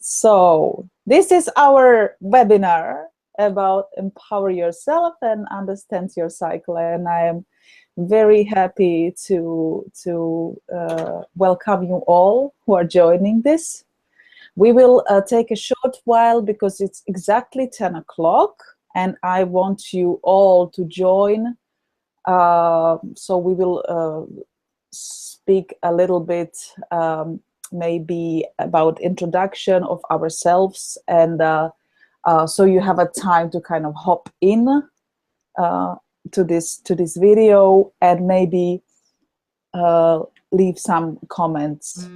So this is our webinar about empower yourself and understand your cycle, and I am very happy to welcome you all who are joining this. We will take a short while because it's exactly 10 o'clock and I want you all to join. So we will speak a little bit maybe about introduction of ourselves, and so you have a time to kind of hop in to this video and maybe leave some comments.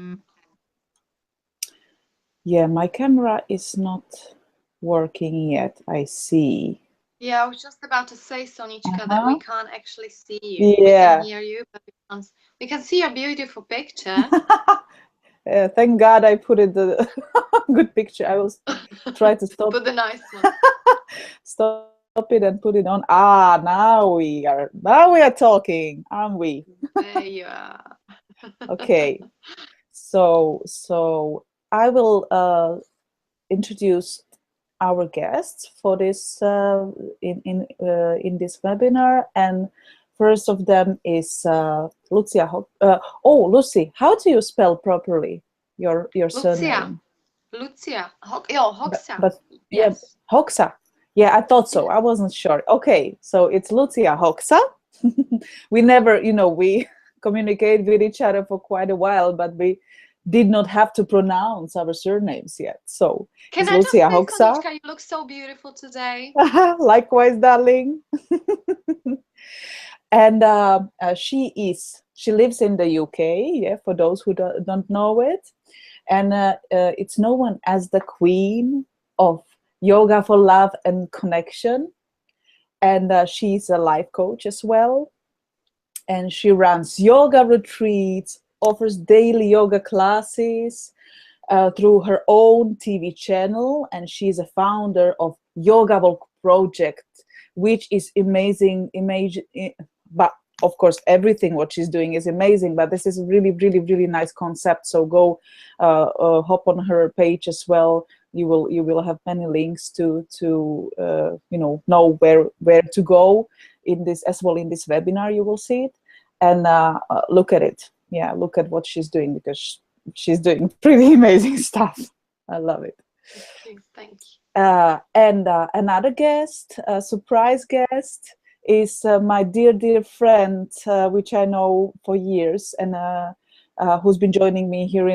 Yeah, my camera is not working yet, I see. Yeah, I was just about to say, Sonichka, that we can't actually see you. Yeah. We can hear you, but we can see your beautiful picture. Thank God I put it the good picture. I will try to stop. Put the nice one. Stop it and put it on. Ah, now we are talking, aren't we? There you are. Okay. So I will introduce our guests for this in this webinar, and first of them is Lucia. Oh, Lucy, how do you spell properly your surname? Lucia. Hoxha. But yeah, Yes. Hoxha. Yeah, I thought so. I wasn't sure. Okay, so it's Lucia Hoxha. We never, we communicate with each other for quite a while, but we did not have to pronounce our surnames yet. So Can it's I Lucia just say, Hoxha. Sonichka, you look so beautiful today. Likewise, darling. And she lives in the UK. Yeah, for those who don't know it, and it's known as the Queen of Yoga for Love and Connection. And she's a life coach as well. And she runs yoga retreats, offers daily yoga classes through her own TV channel. And she's a founder of Yoga Volk Project, which is amazing. But of course, everything what she's doing is amazing. But this is a really, really, really nice concept. So go hop on her page as well. You will have many links to know where to go in this as well. In this webinar you will see it, and look at it. Yeah, look at what she's doing, because she's doing pretty amazing stuff. I love it. Thank you. And another guest, a surprise guest, is my dear friend, which I know for years, and who's been joining me here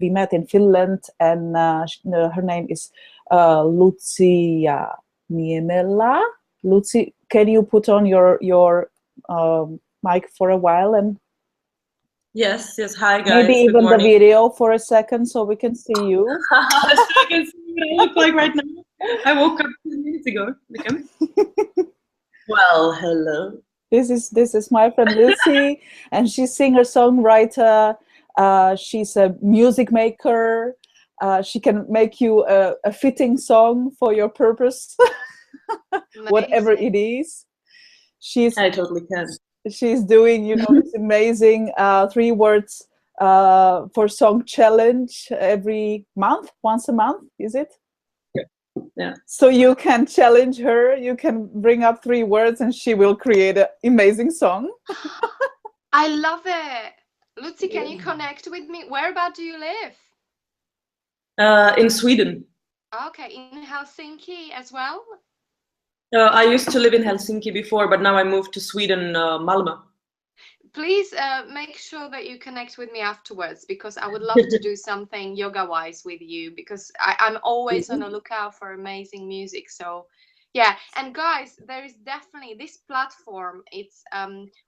we met in Finland, and her name is Lucia Niemela. Lucy, can you put on your mic for a while? And yes, hi guys. Maybe even the video for a second so we can see you. So I can see what I look like right now. I woke up 2 minutes ago. Okay. Well, hello. This is my friend Lucy, and she's singer-songwriter. She's a music maker. She can make you a fitting song for your purpose, whatever it is. I totally can. She's doing, this amazing 3 words for song challenge every month, once a month, is it? Yeah. So you can challenge her, you can bring up 3 words and she will create an amazing song. I love it. Lucy, can you connect with me? Whereabout do you live? In Sweden. Okay, in Helsinki as well? I used to live in Helsinki before, but now I moved to Sweden, Malmö. Please make sure that you connect with me afterwards, because I would love to do something yoga-wise with you, because I'm always on the lookout for amazing music. So yeah, and guys, there is definitely this platform. It's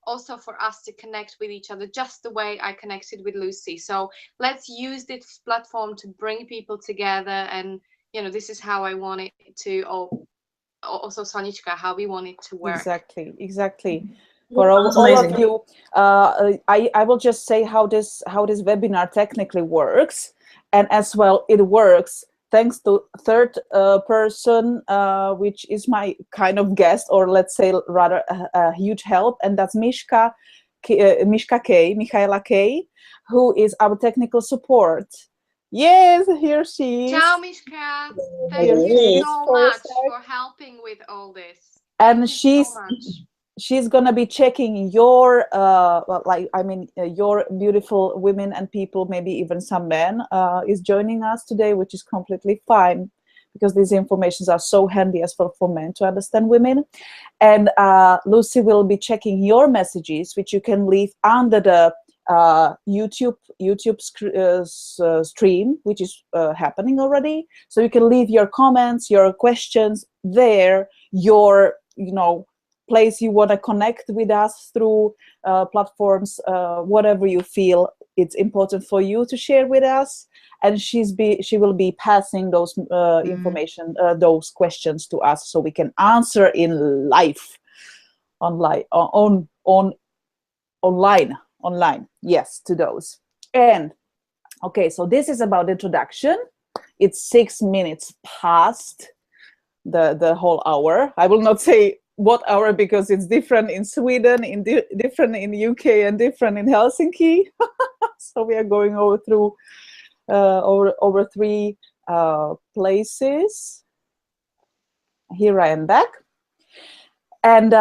also for us to connect with each other, just the way I connected with Lucy. So let's use this platform to bring people together, and this is how I want it to, also Sonichka, how we want it to work. Exactly. For all of you, I will just say how this webinar technically works, and as well it works thanks to third person, which is my kind of guest, or let's say rather a huge help, and that's Michaela K, who is our technical support. Yes, here she is. Ciao, Mishka. Thank Here you she is so for a much sec. for helping with all this. And Thank you so much. she's gonna be checking your your beautiful women and people, maybe even some men is joining us today, which is completely fine, because these informations are so handy as well for men to understand women. And Lucy will be checking your messages, which you can leave under the YouTube stream, which is happening already. So you can leave your comments, your questions there, your place you want to connect with us through platforms, whatever you feel it's important for you to share with us. And she will be passing those information, those questions to us, so we can answer in live, online, yes, to those. And okay, so this is about introduction. It's 6 minutes past the whole hour. I will not say what hour, because it's different in Sweden, different in UK, and different in Helsinki. So we are going over through over 3 places. Here I am back, and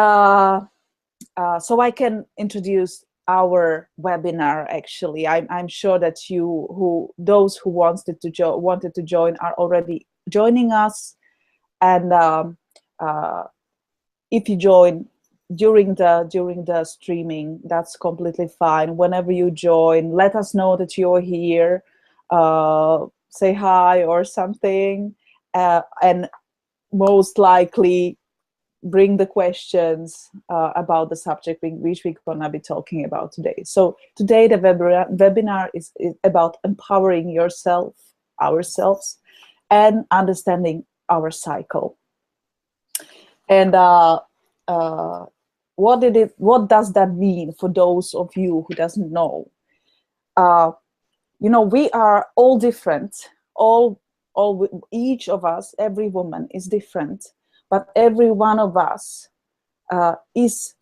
so I can introduce our webinar. Actually, I'm sure that those who wanted to join are already joining us, and if you join during the streaming, that's completely fine. Whenever you join, let us know that you're here. Say hi or something, and most likely bring the questions about the subject which we're gonna be talking about today. So today the webinar is about empowering ourselves, and understanding our cycle. And what does that mean for those of you who doesn't know? We are all different. Each of us, every woman is different, but every one of us is,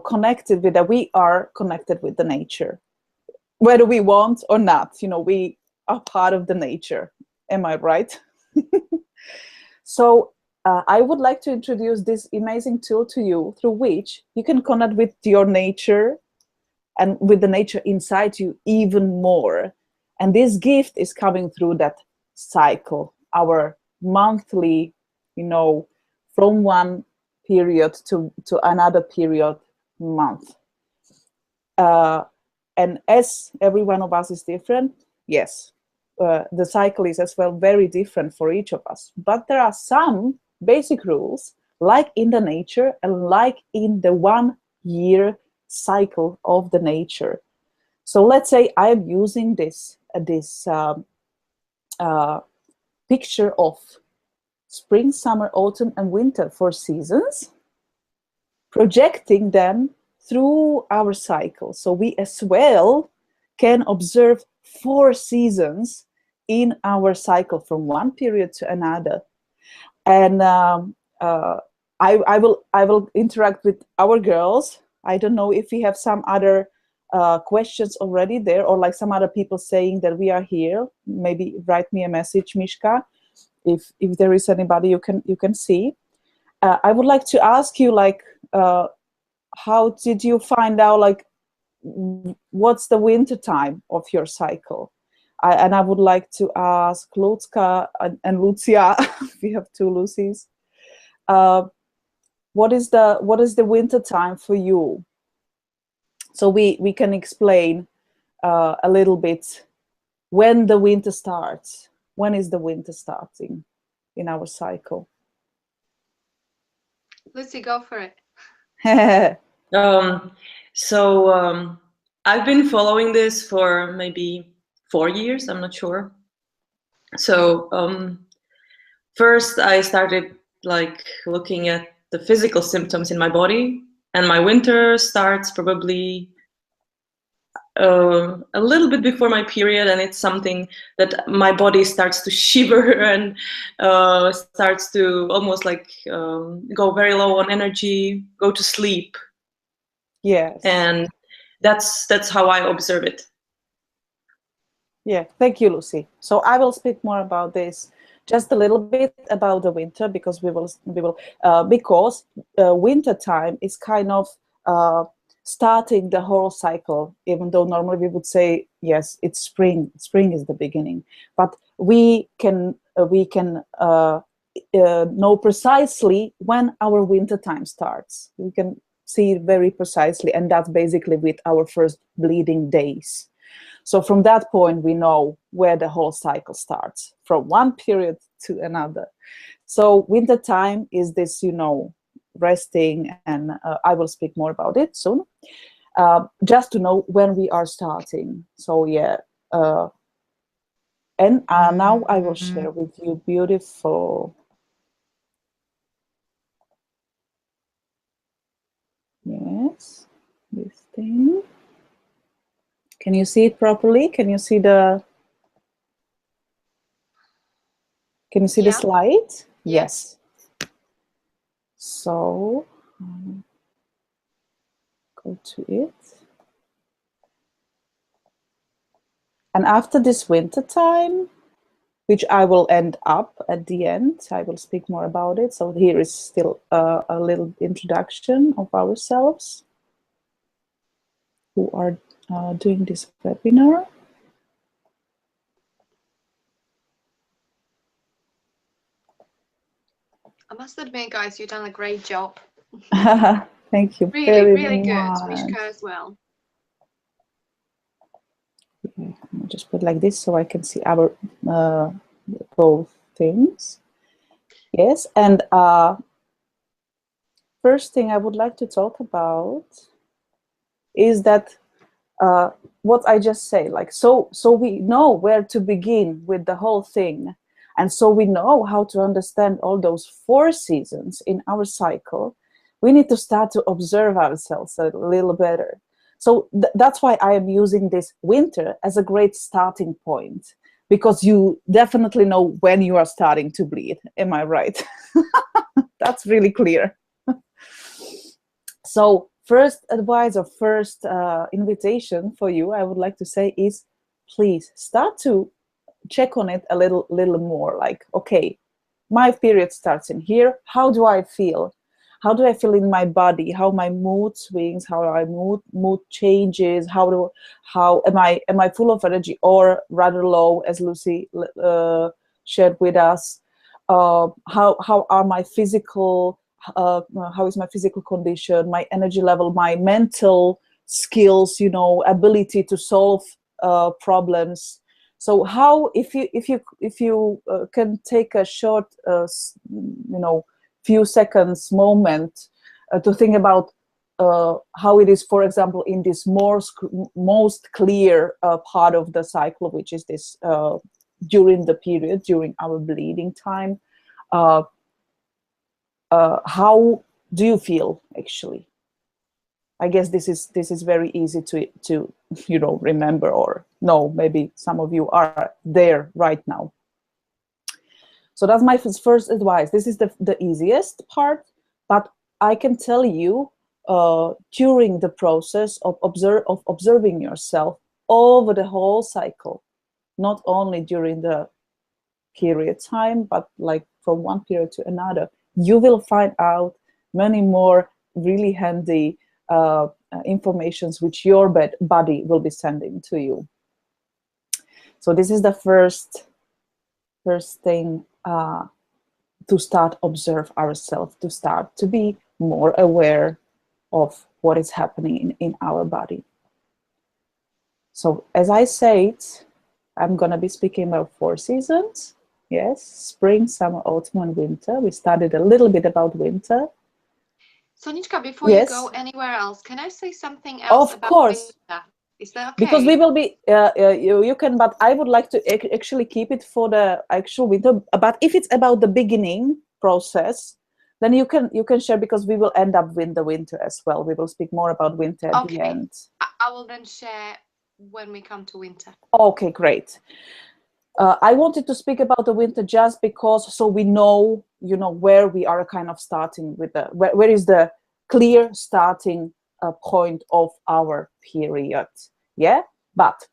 connected with that. We are connected with the nature, whether we want or not. We are part of the nature. Am I right? So I would like to introduce this amazing tool to you, through which you can connect with your nature and with the nature inside you even more. And this gift is coming through that cycle, our monthly, from one period to another period month. And as every one of us is different, yes, the cycle is as well very different for each of us. But there are some basic rules, like in the nature and like in the 1 year cycle of the nature. So let's say I'm using this picture of spring, summer, autumn, and winter, 4 seasons, projecting them through our cycle. So we as well can observe 4 seasons in our cycle, from one period to another. And I will interact with our girls. I don't know if we have some other questions already there, or like some other people saying that we are here. Maybe write me a message, Mishka, if there is anybody you can see. I would like to ask you, like, how did you find out, like, what's the winter time of your cycle? And I would like to ask Lutzka and Lucia, we have 2 Lucies. What is the winter time for you? So we can explain a little bit when the winter starts. When is the winter starting in our cycle? Lucy, go for it. I've been following this for maybe 4 years, I'm not sure. So first I started like looking at the physical symptoms in my body, and my winter starts probably a little bit before my period, and it's something that my body starts to shiver and starts to almost like go very low on energy, go to sleep. Yes. And that's how I observe it. Yeah, thank you, Lucy. So I will speak more about this, just a little bit about the winter, because winter time is kind of uh, starting the whole cycle. Even though normally we would say yes, it's spring. Spring is the beginning, but we can know precisely when our winter time starts. We can see it very precisely, and that's basically with our first bleeding days. So from that point, we know where the whole cycle starts, from one period to another. So winter time is this, resting, and I will speak more about it soon. Just to know when we are starting. So yeah, and now I will share with you beautiful. Yes, this thing. Can you see it properly? Can you see the Yeah. slide? Yes. So go to it. And after this winter time, which I will end up at the end, I will speak more about it. So here is still a little introduction of ourselves who are doing this webinar. I must admit, guys, you've done a great job. Thank you Really, very really good. much. Mishka as well. I'll just put like this so I can see our both things. Yes, and first thing I would like to talk about is that what I just say, like, so we know where to begin with the whole thing, and so we know how to understand all those 4 seasons in our cycle. We need to start to observe ourselves a little better. So that's why I am using this winter as a great starting point, because you definitely know when you are starting to bleed. Am I right? That's really clear. So first advice or first invitation for you, I would like to say, is please start to check on it a little more. Like, okay, my period starts in here. How do I feel? How do I feel in my body? How my mood swings? How my mood changes? How am I full of energy or rather low, as Lucy shared with us? How are my physical? How is my physical condition? My energy level? My mental skills? Ability to solve problems. So how, if you can take a short, few seconds moment to think about how it is, for example, in this most clear part of the cycle, which is this during the period, during our bleeding time, how do you feel actually? I guess this is very easy to remember, or no, maybe some of you are there right now. So that's my first advice. This is the easiest part, but I can tell you during the process of observing yourself over the whole cycle, not only during the period time, but like from one period to another, you will find out many more really handy informations which your body will be sending to you. So this is the first thing, to start observe ourselves, to start to be more aware of what is happening in our body. So as I said, I'm going to be speaking about 4 seasons. Yes, spring, summer, autumn, and winter. We studied a little bit about winter. Sonichka, before Yes. you go anywhere else, can I say something else Of course. winter? Is that okay? Because we will be, you can, but I would like to actually keep it for the actual winter. But if it's about the beginning process, then you can share, because we will end up with the winter as well. We will speak more about winter at the end. I will then share when we come to winter. Okay, great. I wanted to speak about the winter just because, so we know, where we are kind of starting with where is the clear starting point of our period. Yeah, but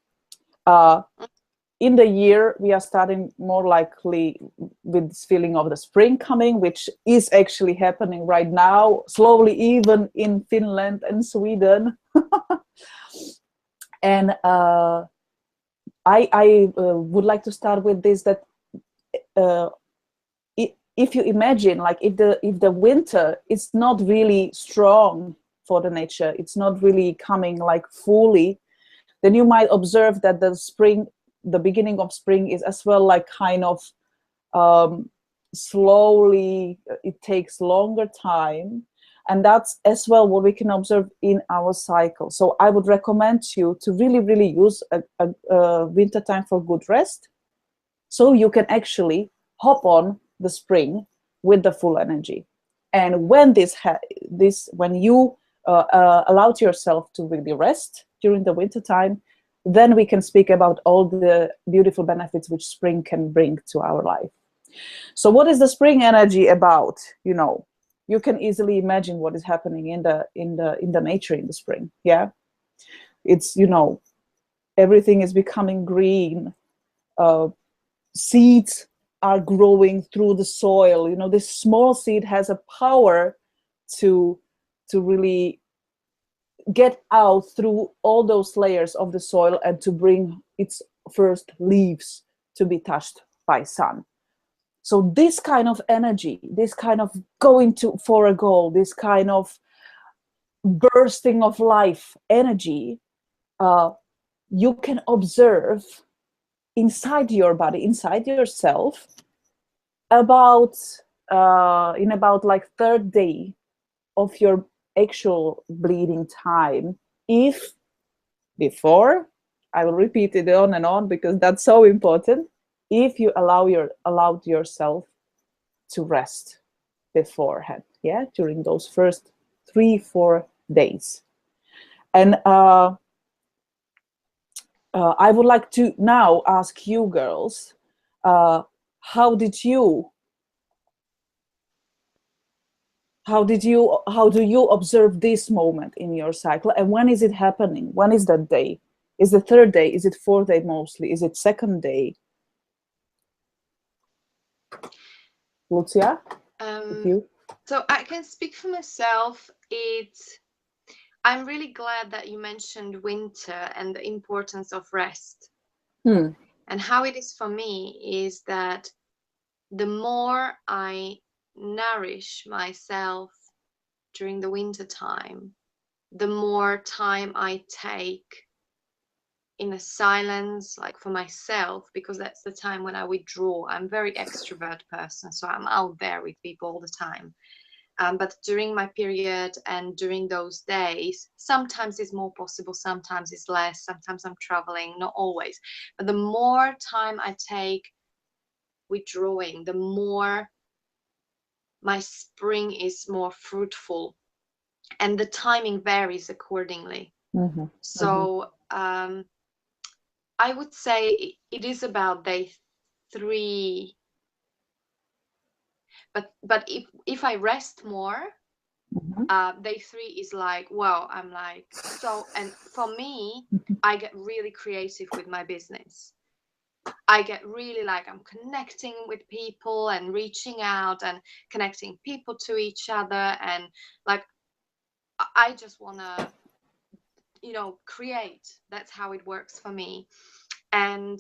in the year, we are starting more likely with this feeling of the spring coming, which is actually happening right now, slowly, even in Finland and Sweden. And I would like to start with this, that if you imagine, like, if the winter is not really strong for the nature, it's not really coming like fully, then you might observe that the spring, the beginning of spring, is as well like kind of slowly, it takes longer time. And that's as well what we can observe in our cycle. So I would recommend you to really, really use a winter time for good rest, so you can actually hop on the spring with the full energy. And when when you allowed yourself to really rest during the winter time, then we can speak about all the beautiful benefits which spring can bring to our life. So what is the spring energy about? You know, you can easily imagine what is happening in the nature in the spring. Yeah, it's, you know, everything is becoming green. Seeds are growing through the soil. You know, this small seed has a power to really get out through all those layers of the soil and to bring its first leaves to be touched by sun. So this kind of energy, this kind of going for a goal, this kind of bursting of life energy, you can observe inside your body, inside yourself, in about like third day of your actual bleeding time. If before, I will repeat it on and on because that's so important, if you allowed yourself to rest beforehand, yeah, during those first 3-4 days. And I would like to now ask you girls, how do you observe this moment in your cycle, and when is it happening? When is that day? Is it third day? Is it fourth day mostly? Is it second day? Lucia, you? So I can speak for myself. I'm really glad that you mentioned winter and the importance of rest. And how it is for me is that the more I nourish myself during the winter time, the more time I take in a silence, like for myself, because that's the time when I withdraw. I'm a very extrovert person, so I'm out there with people all the time. But during my period and during those days, sometimes it's more possible, sometimes it's less, sometimes I'm traveling, not always. But the more time I take withdrawing, the more my spring is more fruitful. And the timing varies accordingly. So I would say it is about day 3. But if I rest more, day 3 is like, wow, I'm like, so, and for me, I get really creative with my business. I get really like, I'm connecting with people and reaching out and connecting people to each other. And like, I just want to, you know, create. That's how it works for me. And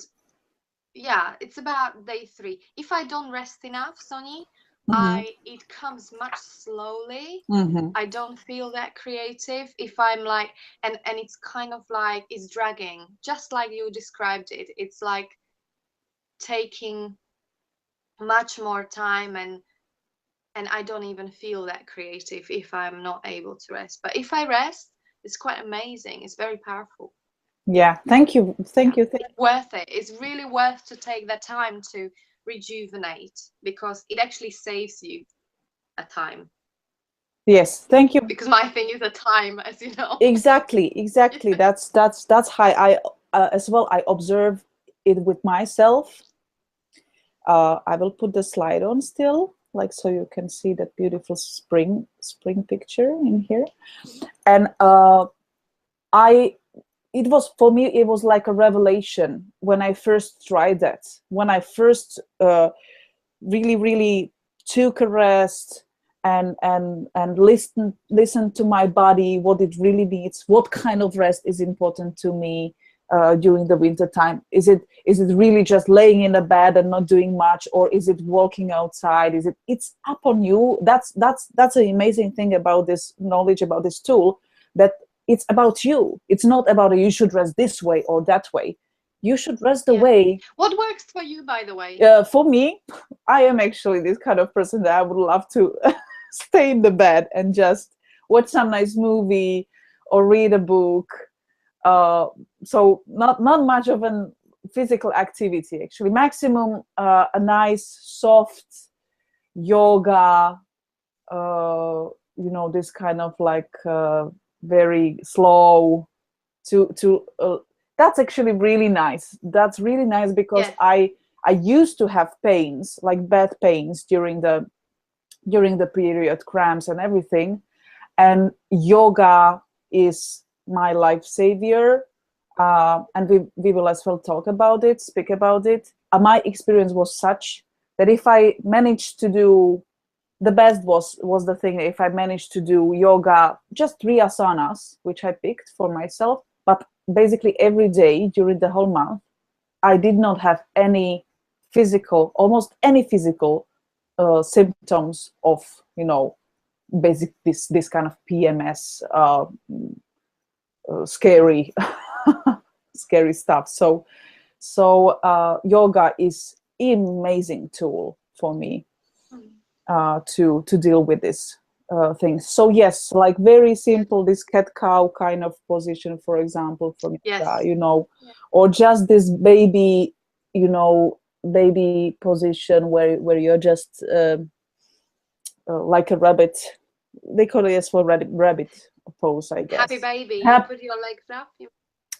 yeah, it's about day 3. If I don't rest enough, Soni, it comes much slowly. I don't feel that creative. If I'm like, and it's kind of like, it's dragging, just like you described it. It's like taking much more time, and I don't even feel that creative if I'm not able to rest. But if I rest, it's quite amazing. It's very powerful. Yeah, thank you. It's worth it. It's really worth to take that time to rejuvenate, because it actually saves you a time. Yes, thank you. Because my thing is a time, as you know. Exactly. That's how I as well, I observe it with myself. I will put the slide on still, like, so you can see that beautiful spring picture in here. And I it was, for me, it was like a revelation when I first tried that, when I first really took a rest and listen to my body, what it really needs, what kind of rest is important to me during the winter time. Is it really just laying in a bed and not doing much, or is it walking outside? It's up on you. That's an amazing thing about this knowledge, about this tool, that it's about you. It's not about you should rest this way or that way. You should rest the way. What works for you, by the way? For me, I am actually this kind of person that I would love to stay in the bed and just watch some nice movie or read a book. So not much of a physical activity, actually. Maximum a nice soft yoga, this kind of like very slow that's actually really nice. That's really nice, because I used to have pains, like bad pains during the period, cramps and everything, and yoga is my life savior. And we will as well speak about it. My experience was such that if I managed to do, the best was the thing, if I managed to do yoga, just 3 asanas, which I picked for myself, but basically every day during the whole month, I did not have almost any physical symptoms of, basic this kind of PMS, scary scary stuff. So yoga is amazing tool for me to deal with this things. So yes, like very simple, this cat-cow kind of position, for example, from or just this baby, baby position where you're just like a rabbit. They call it as well rabbit pose, I guess. Happy baby. You put your legs up.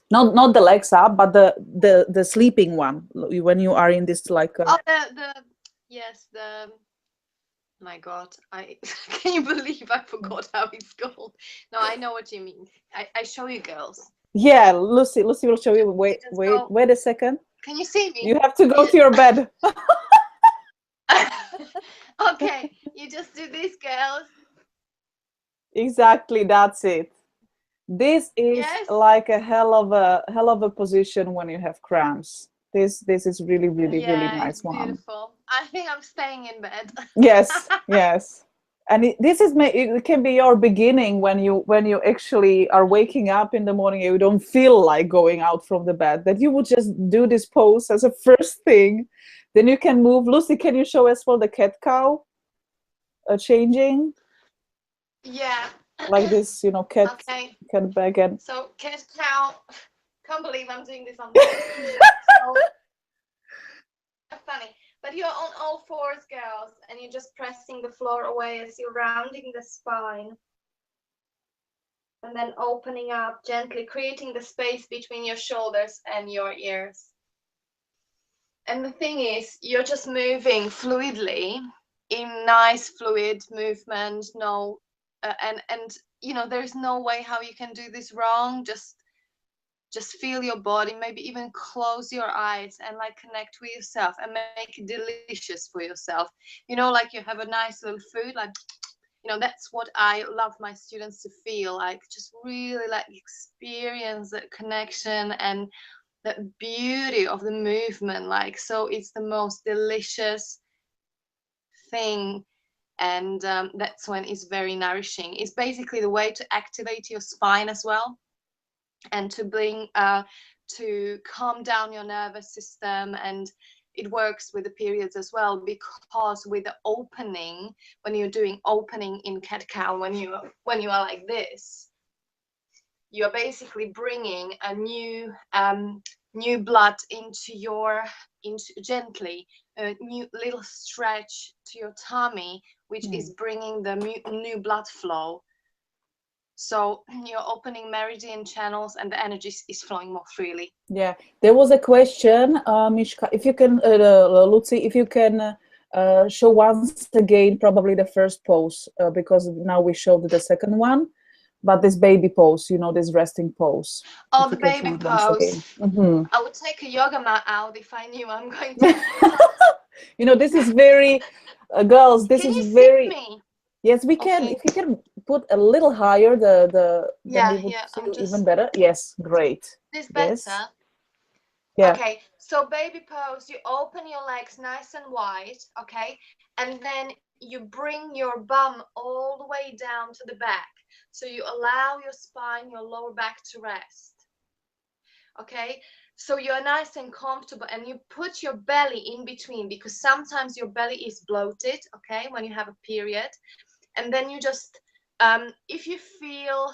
Not the legs up, but the sleeping one, when you are in this like. My God, can you believe I forgot how it's called? No, I know what you mean. I show you girls. Yeah, Lucy will show you. Wait a second. Can you see me? You have to go to your bed. Okay, you just do this, girls. Exactly, that's it. This is like a hell of a position when you have cramps. This is really nice one. Beautiful. I think I'm staying in bed. Yes. And it can be your beginning when you actually are waking up in the morning and you don't feel like going out from the bed, that you would just do this pose as a first thing. Then you can move. Lucy, can you show us for the cat-cow changing? Yeah. Like this, cat back and. So cat-cow. Can't believe I'm doing this on the so funny. But you're on all fours, girls, and you're just pressing the floor away as you're rounding the spine. And then opening up gently, creating the space between your shoulders and your ears. And the thing is, you're just moving fluidly in nice fluid movement. No, and there's no way how you can do this wrong. Just feel your body, maybe even close your eyes and like connect with yourself and make it delicious for yourself. Like you have a nice little food, like, that's what I love my students to feel, like just really like experience that connection and that beauty of the movement. Like, so it's the most delicious thing. And that's when it's very nourishing. It's basically the way to activate your spine as well, and to bring to calm down your nervous system. And it works with the periods as well, because with the opening, when you're doing opening in cat-cow, when you are like this, you're basically bringing a new blood into gently a new little stretch to your tummy, which is bringing the new blood flow. So you're opening meridian channels and the energy is flowing more freely. Yeah, there was a question, Mishka, if you can, Lucy, if you can show once again probably the first pose, because now we showed the second one, about this baby pose, you know, this resting pose. Oh, If the you can baby show it once pose. again. I would take a yoga mat out if I knew I'm going to. You know, this is very, girls, this Can is you very, see me? yes, we can. Okay. If you can put a little higher, then Yeah, we would yeah. feel I'm just. even better. Yes, great. This Yes. better? Yeah. Okay, so baby pose, you open your legs nice and wide, okay? And then you bring your bum all the way down to the back. So you allow your spine, your lower back to rest. Okay, so you're nice and comfortable, and you put your belly in between, because sometimes your belly is bloated, okay, when you have a period. And then you just, if you feel,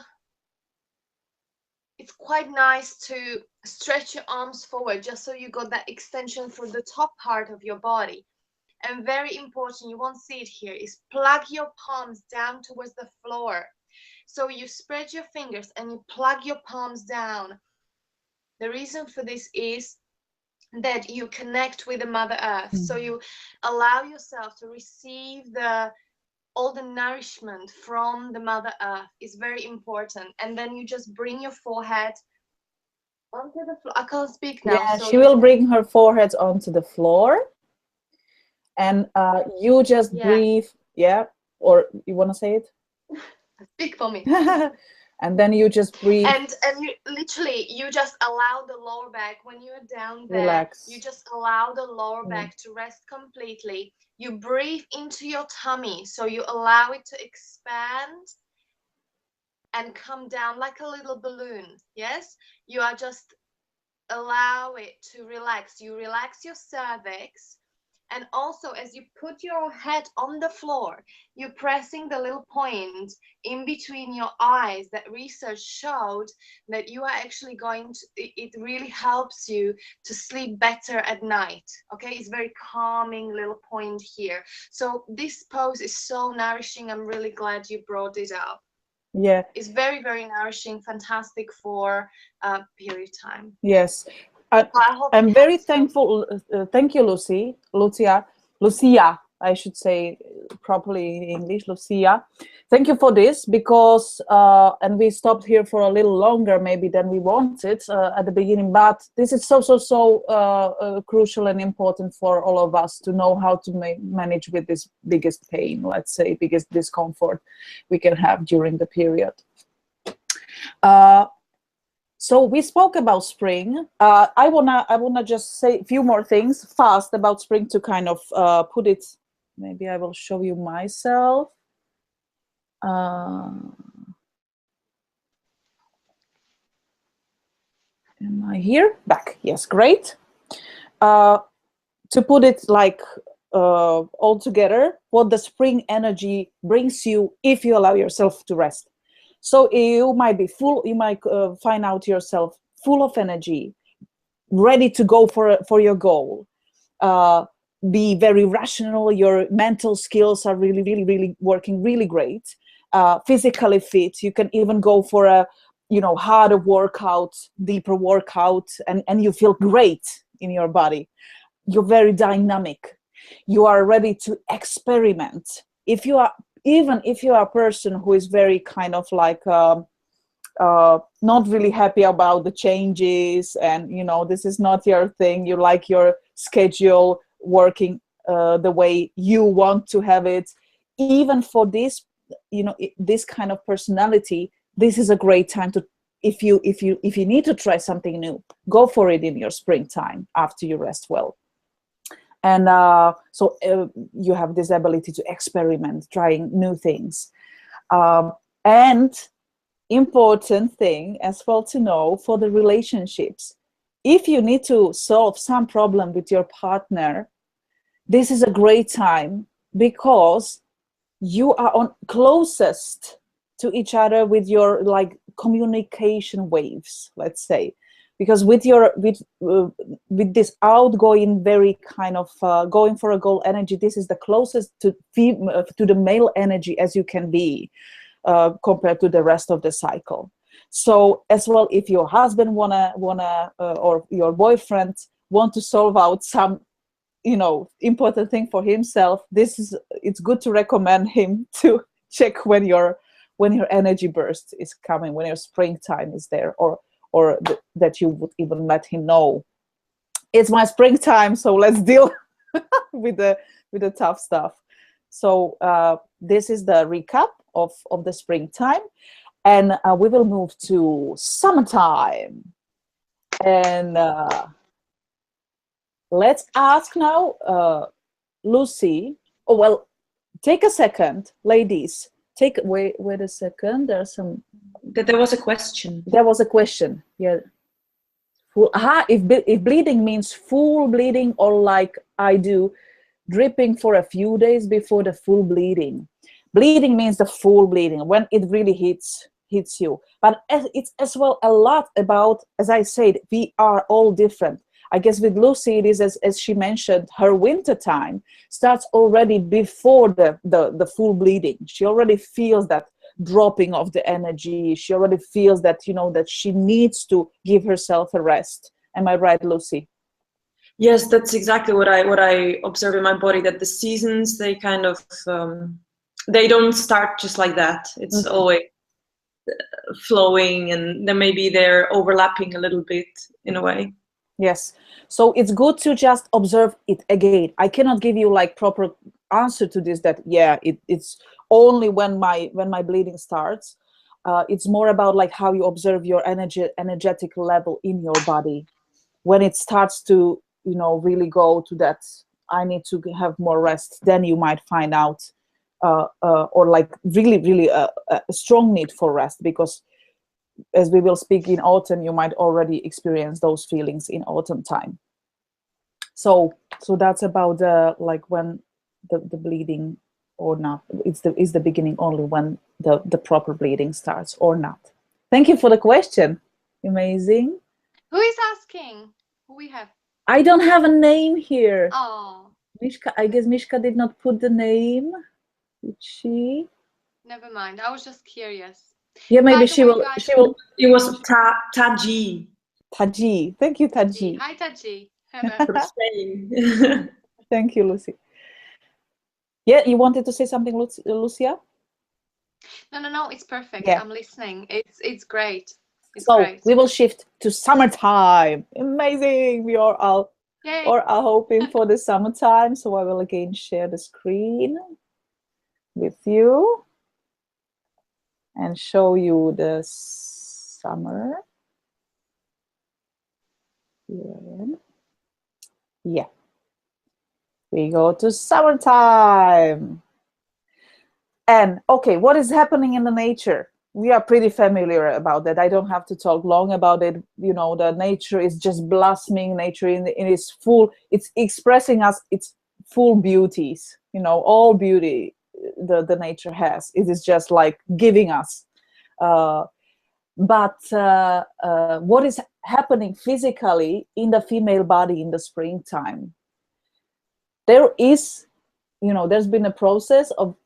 it's quite nice to stretch your arms forward, just so you got that extension through the top part of your body. And very important, you won't see it here, is plug your palms down towards the floor. So you spread your fingers and you plug your palms down. The reason for this is that you connect with the Mother Earth. So you allow yourself to receive all the nourishment from the Mother Earth is very important. And then you just bring your forehead onto the floor. I can't speak now. Yeah, so she will bring her forehead onto the floor. And you just breathe. Yeah. Or you want to say it? Speak for me. And then you just breathe. And you literally, you just allow the lower back, when you're down there, relax. you just allow the lower back to rest completely. You breathe into your tummy, so you allow it to expand and come down like a little balloon. Yes, you are just allow it to relax. You relax your cervix. And also, as you put your head on the floor, you're pressing the little point in between your eyes. That research showed that you are actually going to, it really helps you to sleep better at night. Okay, it's very calming little point here. So this pose is so nourishing. I'm really glad you brought it up. Yeah. It's very, very nourishing, fantastic for period time. Yes. I'm very thankful. Thank you, Lucia, I should say properly in English, Lucia. Thank you for this, because, and we stopped here for a little longer maybe than we wanted at the beginning, but this is so crucial and important for all of us to know how to manage with this biggest pain, let's say, biggest discomfort we can have during the period. So we spoke about spring. I wanna just say a few more things fast about spring to kind of put it. Maybe I will show you myself. Am I here? Back. Yes, great. To put it like all together, what the spring energy brings you if you allow yourself to rest. So you might be full, you might find out yourself full of energy, ready to go for your goal. Be very rational, your mental skills are really working really great. Physically fit, you can even go for a, you know, harder workout, deeper workout, and you feel great in your body. You're very dynamic. You are ready to experiment. Even if you are a person who is very kind of like not really happy about the changes, and you know, this is not your thing, you like your schedule working the way you want to have it, even for this, you know, this kind of personality, this is a great time to, if you need to try something new, go for it in your springtime after you rest well. And so you have this ability to experiment, trying new things. And important thing as well to know for the relationships. If you need to solve some problem with your partner, this is a great time, because you are closest to each other with your like communication waves, let's say. Because with this outgoing, very kind of going for a goal energy, this is the closest to the male energy as you can be compared to the rest of the cycle. So as well, if your husband wanna or your boyfriend want to solve out some, you know, important thing for himself, it's good to recommend him to check when your when your energy burst is coming, when your springtime is there, or that you would even let him know, it's my springtime, so let's deal with the tough stuff. So this is the recap of the springtime, and we will move to summertime. And let's ask now Lucy. Oh, well, take a second, ladies. Wait a second. There's some. There was a question. There was a question. Yeah. If bleeding means full bleeding, or like I do, dripping for a few days before the full bleeding. Bleeding means the full bleeding, when it really hits you. But it's as well a lot about, as I said, we are all different. I guess with Lucy, it is as she mentioned, her winter time starts already before the full bleeding. She already feels that dropping of the energy. She already feels that, you know, that she needs to give herself a rest. Am I right, Lucy? Yes, that's exactly what I observe in my body, that the seasons, they kind of they don't start just like that. It's always flowing, and then maybe they're overlapping a little bit in a way. Yes. So it's good to just observe it again. I cannot give you like proper answer to this, that yeah, it's only when my bleeding starts. It's more about like how you observe your energetic level in your body. When it starts to, you know, really go to that, I need to have more rest, then you might find out or like really a strong need for rest, because as we will speak in autumn, you might already experience those feelings in autumn time. So that's about like when the bleeding or not. It's the beginning only when the proper bleeding starts or not. Thank you for the question. Amazing. Who is asking? Who we have? I don't have a name here. Oh. Mishka, I guess Mishka did not put the name. Did she? Never mind. I was just curious. Yeah, maybe she will. It was Taji. Taji. Thank you, Taji. Hi, Taji. Thank you, Lucy. Yeah, you wanted to say something, Lucia? No. It's perfect. Yeah. I'm listening. It's great. It's so great. We will shift to summertime. Amazing. We are all hoping for the summertime. So I will again share the screen with you and show you the summer. Yeah. We go to summertime. And okay, what is happening in the nature? We are pretty familiar about that. I don't have to talk long about it. You know, the nature is just blossoming. Nature in its full, it's expressing us its full beauties. You know, all beauty the nature has. It is just like giving us. But what is happening physically in the female body in the springtime? There is, you know, there's been a process of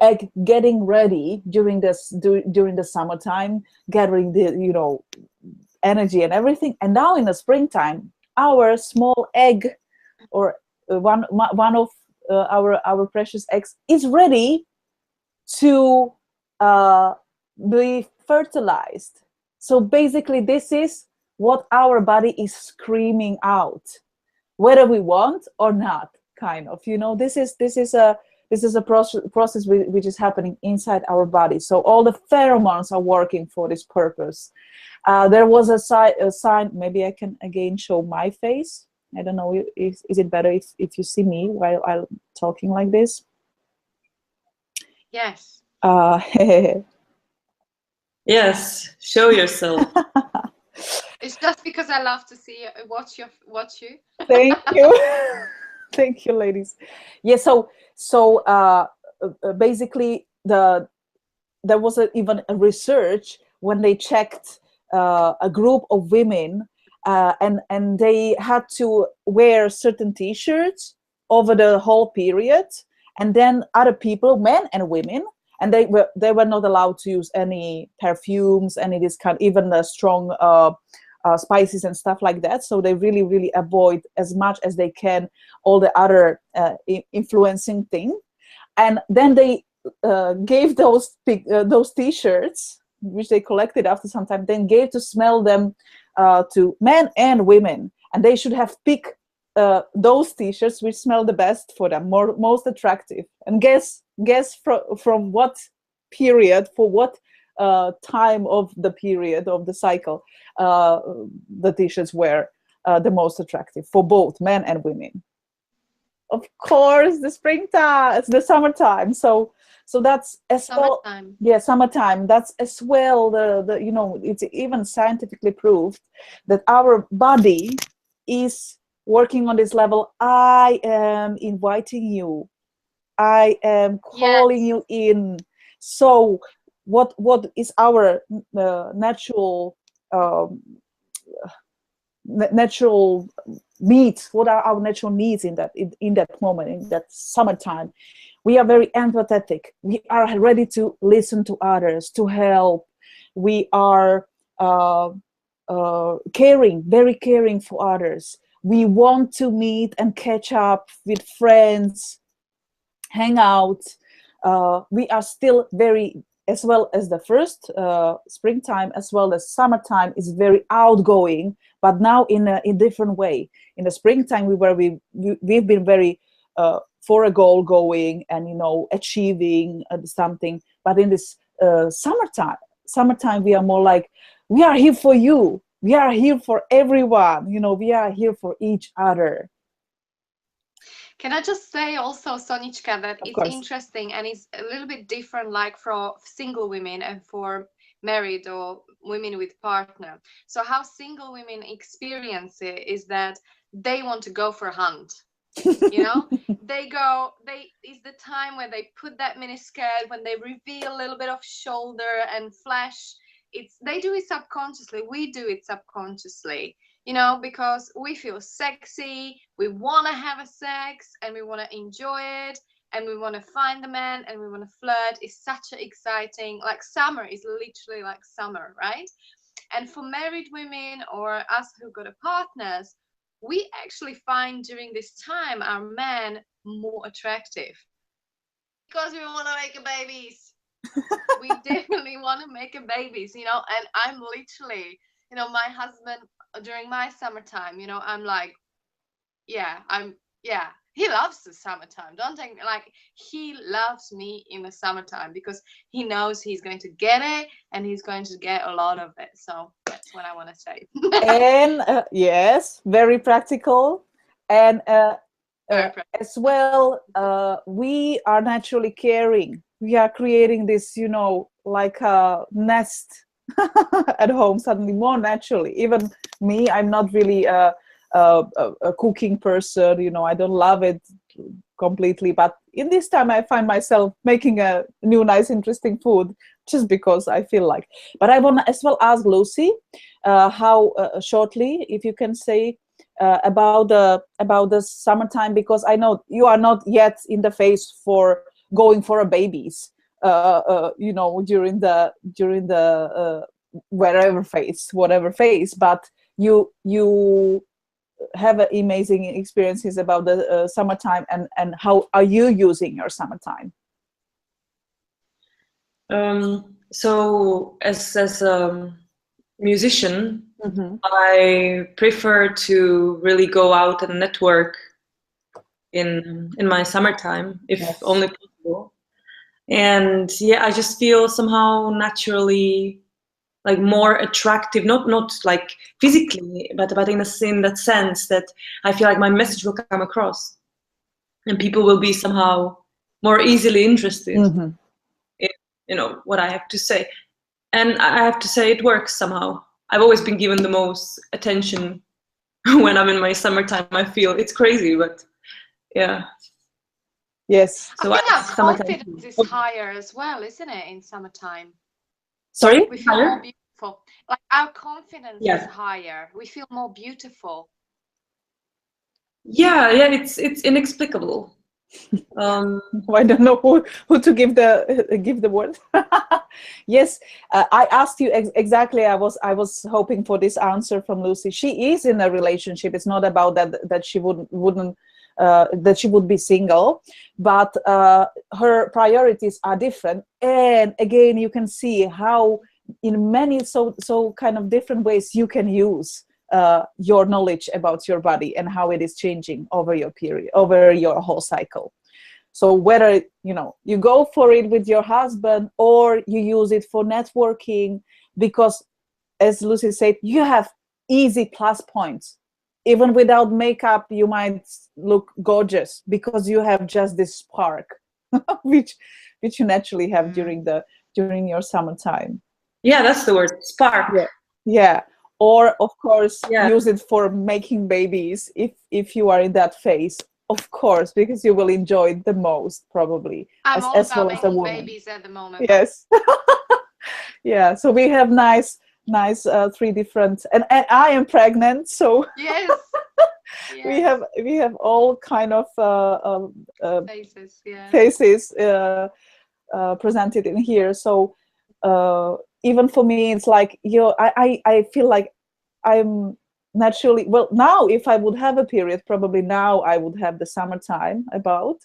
egg getting ready during the summertime, gathering the, you know, energy and everything. And now in the springtime, our small egg, or one of our precious eggs, is ready to be fertilized. So basically, this is what our body is screaming out, whether we want or not. Kind of, you know, this is a process which is happening inside our body. So all the pheromones are working for this purpose. There was a sign. Maybe I can again show my face. I don't know. Is it better if you see me while I'm talking like this? Yes. Yes. Show yourself. It's just because I love to see watch you. Thank you. Thank you, ladies. Yeah, so basically there was even a research when they checked a group of women and they had to wear certain t-shirts over the whole period, and then other people, men and women, and they were not allowed to use any perfumes, any this kind, even the strong spices and stuff like that. So they really avoid as much as they can all the other influencing thing. And then they gave those T-shirts, which they collected after some time, then gave to smell them to men and women, and they should have picked those T-shirts which smell the best for them, most attractive. And guess from what period, for what time of the period of the cycle, the T-shirts were the most attractive for both men and women. Of course, the springtime, it's the summertime. So that's as well. Yeah, summertime. That's as well the you know, it's even scientifically proved that our body is working on this level. I am inviting you. I am calling you in. So what is our natural natural needs? What are our natural needs in that moment, in that summertime? We are very empathetic. We are ready to listen to others, to help. We are caring, very caring for others. We want to meet and catch up with friends, hang out. We are still very, as well as the first springtime, as well as summertime, is very outgoing, but now in a different way. In the springtime, we've been very for a goal going and, you know, achieving something. But in this summertime, we are more like, we are here for you. We are here for everyone. You know, we are here for each other. Can I just say also, Sonička, that it's interesting and it's a little bit different, like for single women and for married or women with partner. So how single women experience it is that they want to go for a hunt. You know, it's the time where they put that mini skirt, when they reveal a little bit of shoulder and flesh. They do it subconsciously. We do it subconsciously, you know, because we feel sexy, we want to have a sex, and we want to enjoy it, and we want to find the man, and we want to flirt. It's such an exciting, like summer is literally like summer, right? And for married women or us who got a partners, we actually find during this time our men more attractive because we want to make a babies. We definitely want to make a babies, you know. And I'm literally, you know, my husband during my summertime, you know, I'm like, he loves the summertime. Don't think like he loves me in the summertime because he knows he's going to get it and he's going to get a lot of it. So that's what I want to say. And yes, very practical. And as well, we are naturally caring. We are creating this, you know, like a nest at home suddenly more naturally. Even me, I'm not really a cooking person, you know, I don't love it completely, but in this time I find myself making a new nice interesting food just because I feel like. But I want to as well ask Lucy how shortly, if you can say about the summertime, because I know you are not yet in the phase for going for a babies, you know, during the whatever phase, but you have amazing experiences about the summertime, and how are you using your summertime? So as a musician, I prefer to really go out and network in my summertime, if only possible. And yeah, I just feel somehow naturally like more attractive, not like physically, but in that sense that I feel like my message will come across and people will be somehow more easily interested in, you know, what I have to say. And I have to say it works somehow. I've always been given the most attention when I'm in my summertime. I feel it's crazy, but yeah. Yes. So I think our confidence is higher as well, isn't it, in summertime? Sorry? We feel more beautiful. Like our confidence is higher. We feel more beautiful. Yeah, it's inexplicable. I don't know who to give the word. Yes, I asked you exactly. I was hoping for this answer from Lucy. She is in a relationship. It's not about that she wouldn't that she would be single, but her priorities are different. And again, you can see how in many so kind of different ways you can use your knowledge about your body and how it is changing over your period, over your whole cycle. So whether you go for it with your husband or you use it for networking, because as Lucy said, you have easy plus points. Even without makeup, you might look gorgeous because you have just this spark, which you naturally have during your summertime. Yeah, that's the word, spark. Yeah. Or of course, use it for making babies if you are in that phase. Of course, because you will enjoy it the most, probably. I'm all about making babies at the moment. Yes. Yeah. So we have nice 3 different, and I am pregnant, so yes. we have all kind of faces presented in here. So even for me, it's like I feel like I'm naturally, well, now if I would have a period, probably now I would have the summertime about.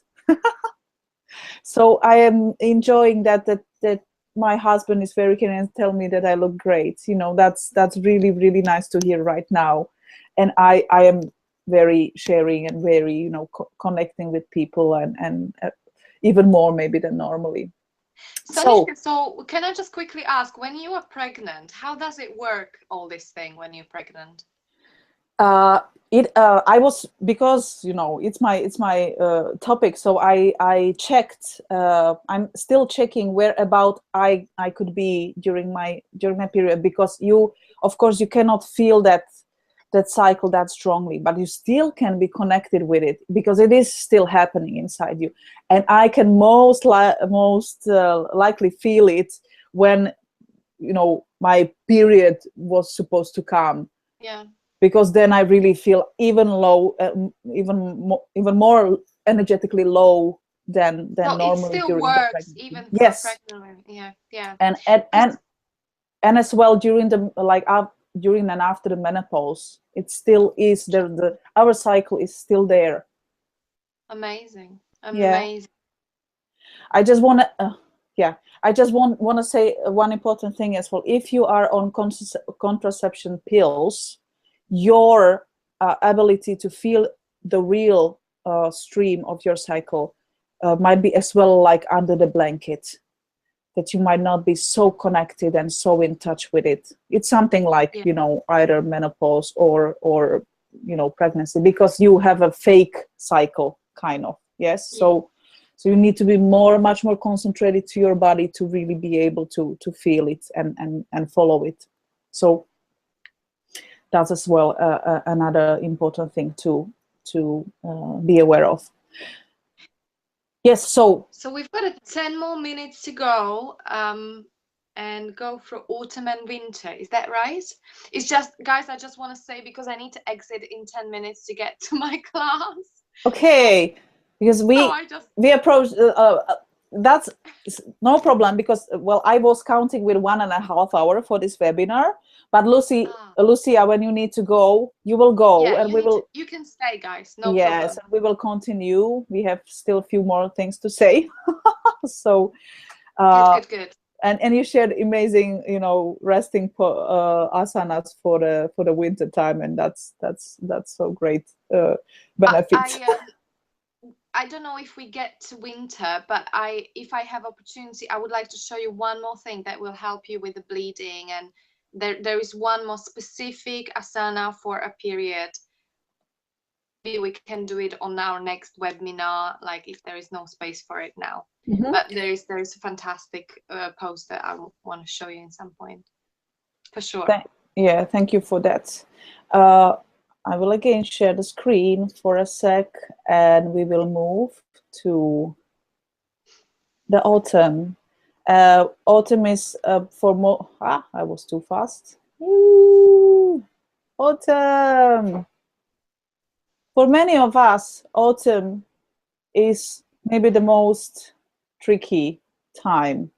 So I am enjoying that my husband is very keen and tell me that I look great. That's really, really nice to hear right now. And I am very sharing and very, connecting with people and even more maybe than normally. So can I just quickly ask, when you are pregnant, how does it work, all this thing, when you're pregnant? I was, because it's my topic, so I checked. I'm still checking where about I could be during my period, because of course you cannot feel that cycle that strongly, but you still can be connected with it because it is still happening inside you. And I can most likely feel it when my period was supposed to come. Yeah. Because then I really feel even low, even more energetically low than normally. It still during works the even for pregnant. Yeah. And as well during during and after the menopause, it still is there. Our cycle is still there. Amazing. Yeah. I just want to I just want to say one important thing as well. If you are on contraception pills, your ability to feel the real stream of your cycle might be as well like under the blanket, that you might not be so connected and so in touch with it. It's something like either menopause or pregnancy, because you have a fake cycle kind of. Yes. So you need to be much more concentrated to your body to really be able to feel it and follow it. So that's as well another important thing to be aware of. Yes, so we've got 10 more minutes to go and go through autumn and winter. Is that right? It's just, guys, I just want to say, because I need to exit in 10 minutes to get to my class. Okay, because we approach that's no problem, because I was counting with 1.5 hours for this webinar, but Lucia, when you need to go, you will go, and you can stay, guys. No problem. Yes, and we will continue. We have still a few more things to say. So good. And you shared amazing, resting asanas for the winter time, and that's so great benefits. I don't know if we get to winter, but if I have opportunity, I would like to show you one more thing that will help you with the bleeding. And there is one more specific asana for a period. Maybe we can do it on our next webinar, like if there is no space for it now. Mm-hmm. But there is a fantastic post that I want to show you in some point, for sure. Thank you for that. I will again share the screen for a sec, and we will move to the autumn. Autumn is for more. I was too fast. Ooh, autumn. For many of us, autumn is maybe the most tricky time,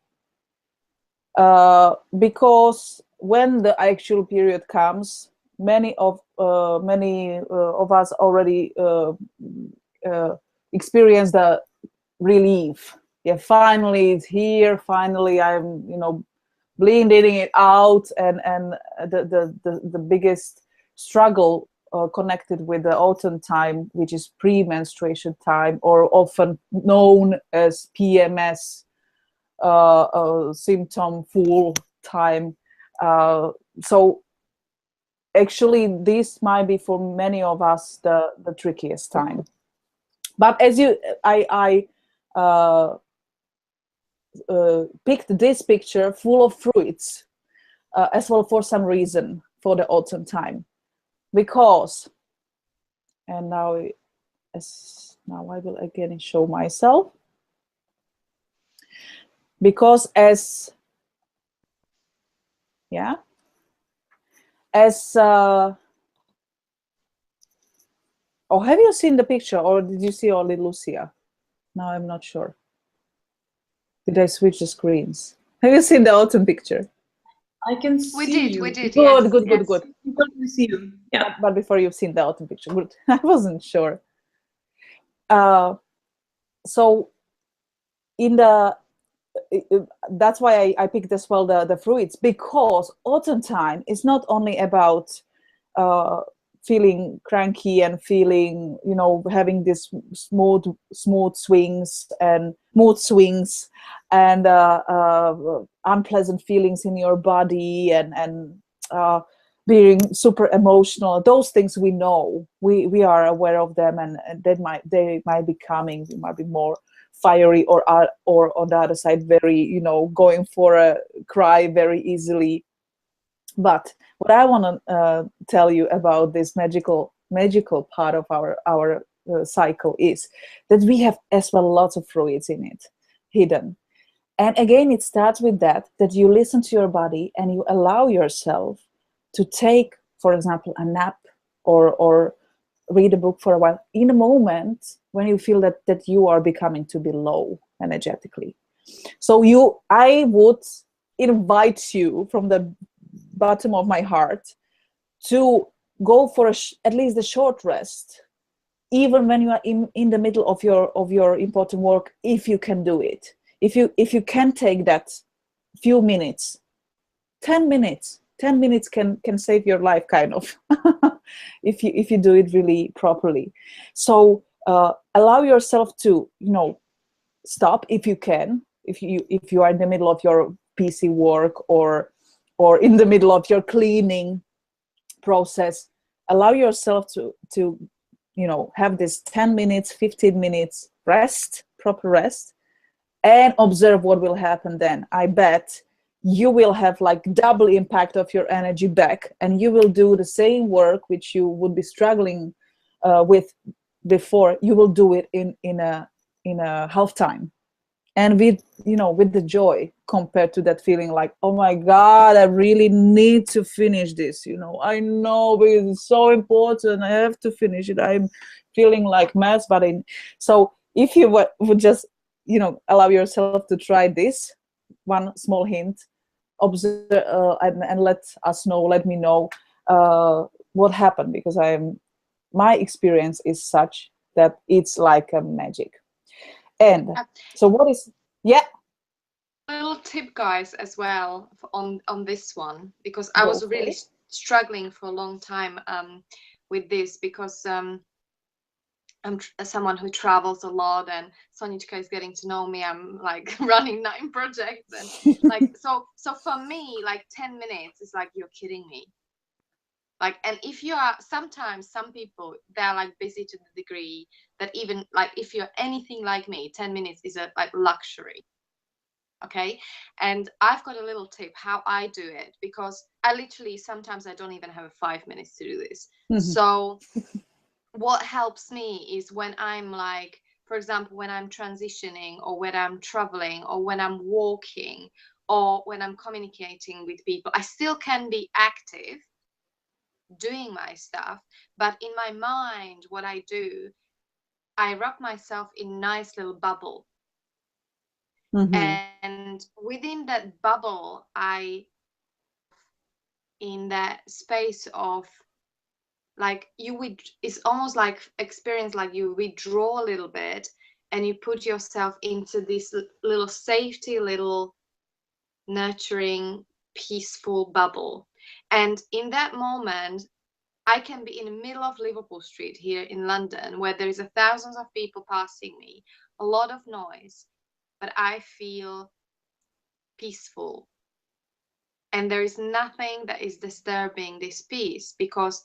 because when the actual period comes, many of us already experience the relief. Yeah, finally it's here. Finally, I'm, blending it out, and the biggest struggle connected with the autumn time, which is pre-menstruation time, or often known as PMS, symptom full time. So actually, this might be for many of us the trickiest time. But as I picked this picture full of fruits as well for some reason for the autumn time, because, and now I will again show myself, because as oh, have you seen the picture, or did you see only Lucia? Now I'm not sure. Did I switch the screens? Have you seen the autumn picture? I can see you. We did. Good, yes, good, yes. good. I totally see you. Yeah. But before you've seen the autumn picture, good. I wasn't sure. So in the that's why I picked as well the fruits, because autumn time is not only about feeling cranky and feeling, having this smooth swings and mood swings and unpleasant feelings in your body, and being super emotional. Those things we know, we are aware of them, and they might be coming. We might be more fiery, or on the other side very, going for a cry very easily. But what I want to tell you about this magical part of our cycle is that we have as well lots of fruits in it, hidden. And again, it starts with that you listen to your body and you allow yourself to take, for example, a nap, or read a book for a while in a moment when you feel that you are becoming to be low energetically. So I would invite you from the bottom of my heart to go for at least a short rest, even when you are in the middle of your important work, if you can do it. If you can take that few minutes, 10 minutes can save your life, kind of, if you do it really properly. So allow yourself to stop if you can, if you are in the middle of your PC work, or in the middle of your cleaning process. Allow yourself to have this 10 minutes, 15 minutes rest, proper rest, and observe what will happen then. I bet you will have like double impact of your energy back, and you will do the same work which you would be struggling with before. You will do it in a half time, and with the joy, compared to that feeling like, oh my God, I really need to finish this. I know, because it's so important, I have to finish it. I'm feeling like mess. But so if you would just allow yourself to try this one small hint, observe, and let me know what happened, because my experience is such that it's like a magic. And so what is, yeah, little tip, guys, as well on this one, because I was really struggling for a long time with this, because I'm someone who travels a lot, and Sonichka is getting to know me. I'm like running 9 projects, and like so for me, like 10 minutes is like, you're kidding me. Like, and if you are, sometimes some people, they're like busy to the degree that even like, if you're anything like me, 10 minutes is a like luxury. Okay. And I've got a little tip how I do it, because I literally, sometimes I don't even have 5 minutes to do this. Mm-hmm. So what helps me is when I'm like, for example, when I'm transitioning, or when I'm traveling, or when I'm walking, or when I'm communicating with people, I still can be active doing my stuff, but in my mind, what I do, I wrap myself in a nice little bubble. Mm-hmm. And within that bubble, in that space of like it's almost like experience, like you withdraw a little bit and you put yourself into this little safety, little nurturing, peaceful bubble. And in that moment, I can be in the middle of Liverpool Street here in London, where there is thousands of people passing me, a lot of noise, but I feel peaceful. And there is nothing that is disturbing this peace, because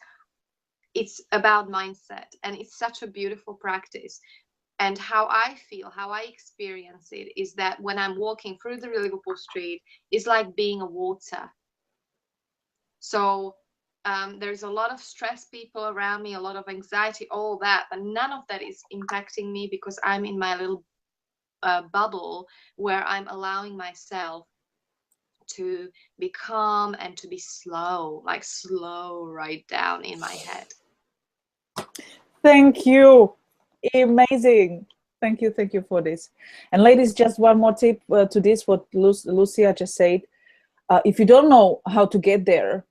it's about mindset, and it's such a beautiful practice. And how I feel, how I experience it, is that when I'm walking through the Liverpool Street, it's like being a water. So there's a lot of stressed people around me, a lot of anxiety, all that, but none of that is impacting me, because I'm in my little bubble where I'm allowing myself to be calm and to be slow, like slow right down in my head. Thank you. Amazing. Thank you for this. And ladies, just one more tip to this, what Lucia just said. If you don't know how to get there,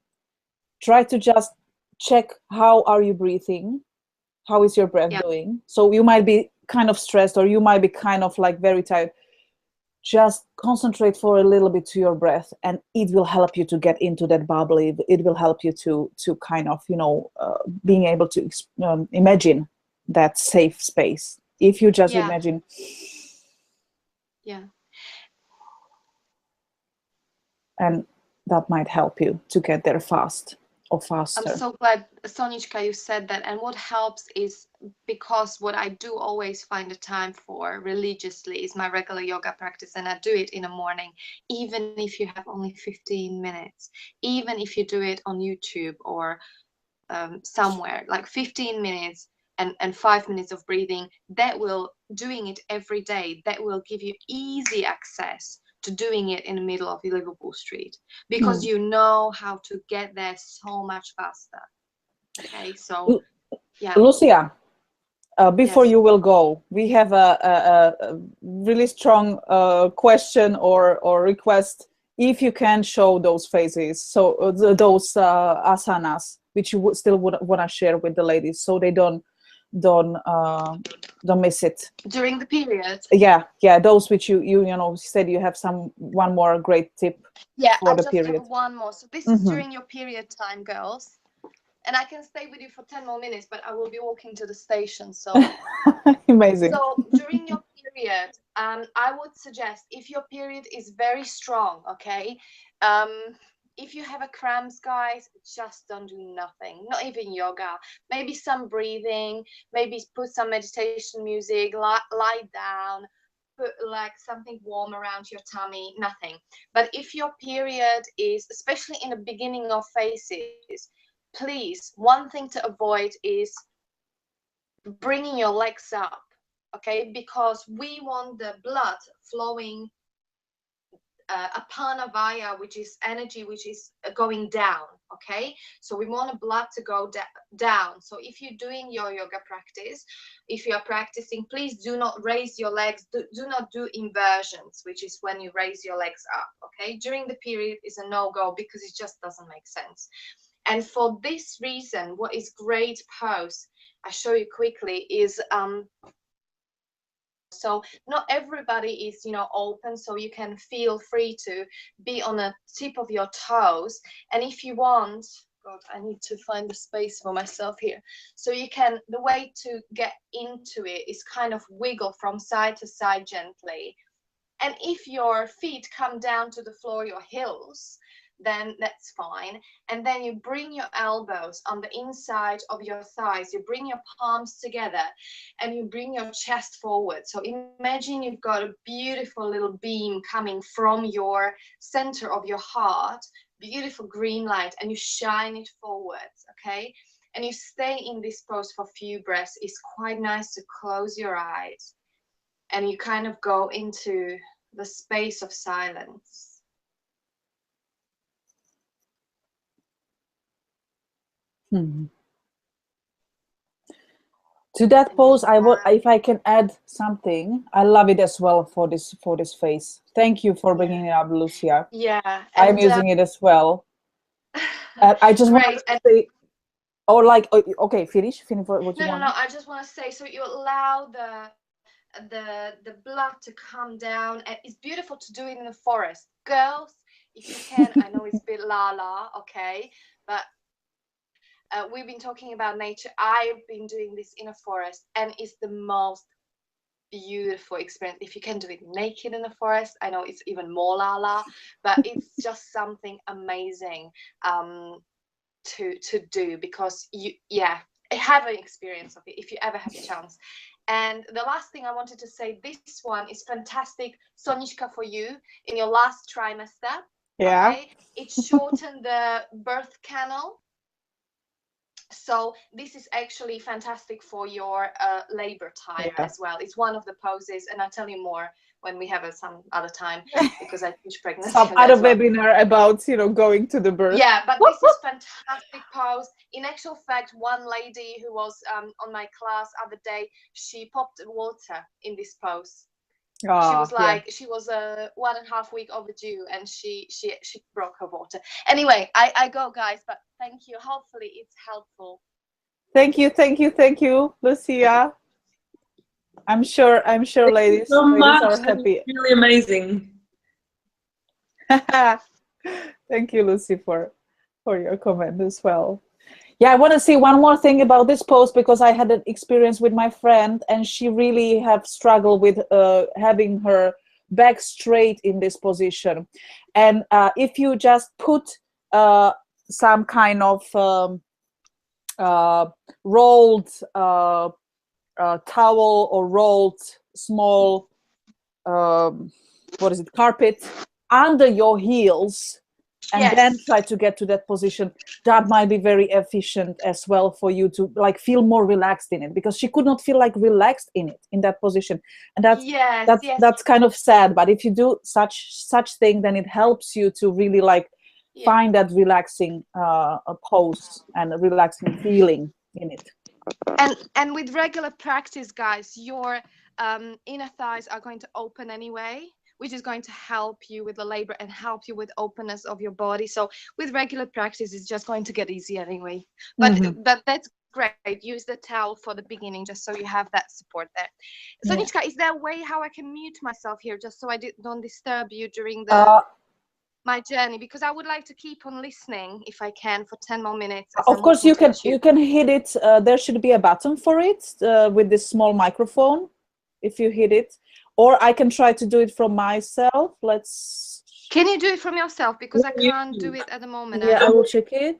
try to just check how are you breathing, how is your breath doing. So you might be kind of stressed, or you might be kind of like very tired. Just concentrate for a little bit to your breath, and it will help you to get into that bubble. It will help you to kind of, you know, being able to imagine that safe space. If you just imagine. Yeah. And that might help you to get there fast or faster. I'm so glad, Sonichka, you said that. And what helps is, because what I do always find a time for religiously is my regular yoga practice, and I do it in the morning, even if you have only 15 minutes, even if you do it on YouTube or somewhere, like 15 minutes and 5 minutes of breathing, doing it every day, that will give you easy access to doing it in the middle of Liverpool Street, because you know how to get there so much faster. Okay, so yeah. Lucia, before you will go, we have a really strong question or request. If you can show those phases, so those asanas, which you would still want to share with the ladies, so they don't miss it during the period. Yeah, those which you know said you have one more great tip. Yeah, for I the just period. have one more. So this is during your period time, girls, and I can stay with you for 10 more minutes, but I will be walking to the station. So amazing. So during your period, I would suggest, if your period is very strong, okay, if you have a cramps, guys, just don't do nothing, not even yoga, maybe some breathing, maybe put some meditation music, lie down, put like something warm around your tummy, nothing. But if your period is, especially in the beginning of phases, please, one thing to avoid is bringing your legs up, okay, because we want the blood flowing apana vaya, which is energy which is going down, okay, so we want the blood to go down. So if you're doing your yoga practice, if you are practicing, please do not raise your legs, do not do inversions, which is when you raise your legs up, okay. During the period is a no-go, because it just doesn't make sense. And for this reason, what is great pose, I show you quickly, is so not everybody is, you know, open, so you can feel free to be on the tip of your toes. And if you want, God, I need to find the space for myself here. So you can, the way to get into it is kind of wiggle from side to side gently. And if your feet come down to the floor, your heels, then that's fine. And then you bring your elbows on the inside of your thighs, you bring your palms together, and you bring your chest forward. So imagine you've got a beautiful little beam coming from your center of your heart, beautiful green light, and you shine it forwards, okay? And you stay in this pose for a few breaths. It's quite nice to close your eyes, and you kind of go into the space of silence. To that pose, I would, if I can add something, I love it as well for this phase. Thank you for bringing it up, Lucia. Yeah, I'm using it as well. I just want to say, Or like, okay, finish what you No, no, want. no. I just want to say, so you allow the blood to come down, and it's beautiful to do it in the forest. Girls, if you can, I know it's a bit la, okay, but we've been talking about nature. I've been doing this in a forest, and it's the most beautiful experience. If you can do it naked in the forest, I know it's even more la, but it's just something amazing to do, because have an experience of it if you ever have a chance. And the last thing I wanted to say, this one is fantastic, Sonichka, for you in your last trimester. Yeah. Okay, it shortened the birth canal, so this is actually fantastic for your labor time as well. It's one of the poses, and I'll tell you more when we have some other time, because I teach pregnancy. Some other webinar about, you know, going to the birth. Yeah, but this is fantastic pose. In actual fact, one lady who was on my class other day, she popped water in this pose. She was like, she was 1.5 weeks overdue, and she broke her water. Anyway, I go, guys, but thank you. Hopefully it's helpful. Thank you, Lucia. I'm sure ladies are happy. It's really amazing. Thank you, Lucy, for your comment as well. Yeah, I want to say one more thing about this post, because I had an experience with my friend, and she really have struggled with having her back straight in this position. And if you just put some kind of rolled towel or rolled small carpet under your heels, and then try to get to that position, that might be very efficient as well for you to like feel more relaxed in it, because she could not feel like relaxed in that position, and that's kind of sad. But if you do such thing, then it helps you to really like find that relaxing pose and a relaxing feeling in it. And with regular practice, guys, your inner thighs are going to open anyway, which is going to help you with the labor and help you with openness of your body. So with regular practice, it's just going to get easy anyway. But that's great. Use the towel for the beginning, just so you have that support there. Sonichka, is there a way how I can mute myself here, just so I don't disturb you during my journey? Because I would like to keep on listening if I can for 10 more minutes. Of course, you can hit it. There should be a button for it with this small microphone. If you hit it, or I can try to do it from myself. Can you do it from yourself? Because I can't do it at the moment. Yeah, I will check it.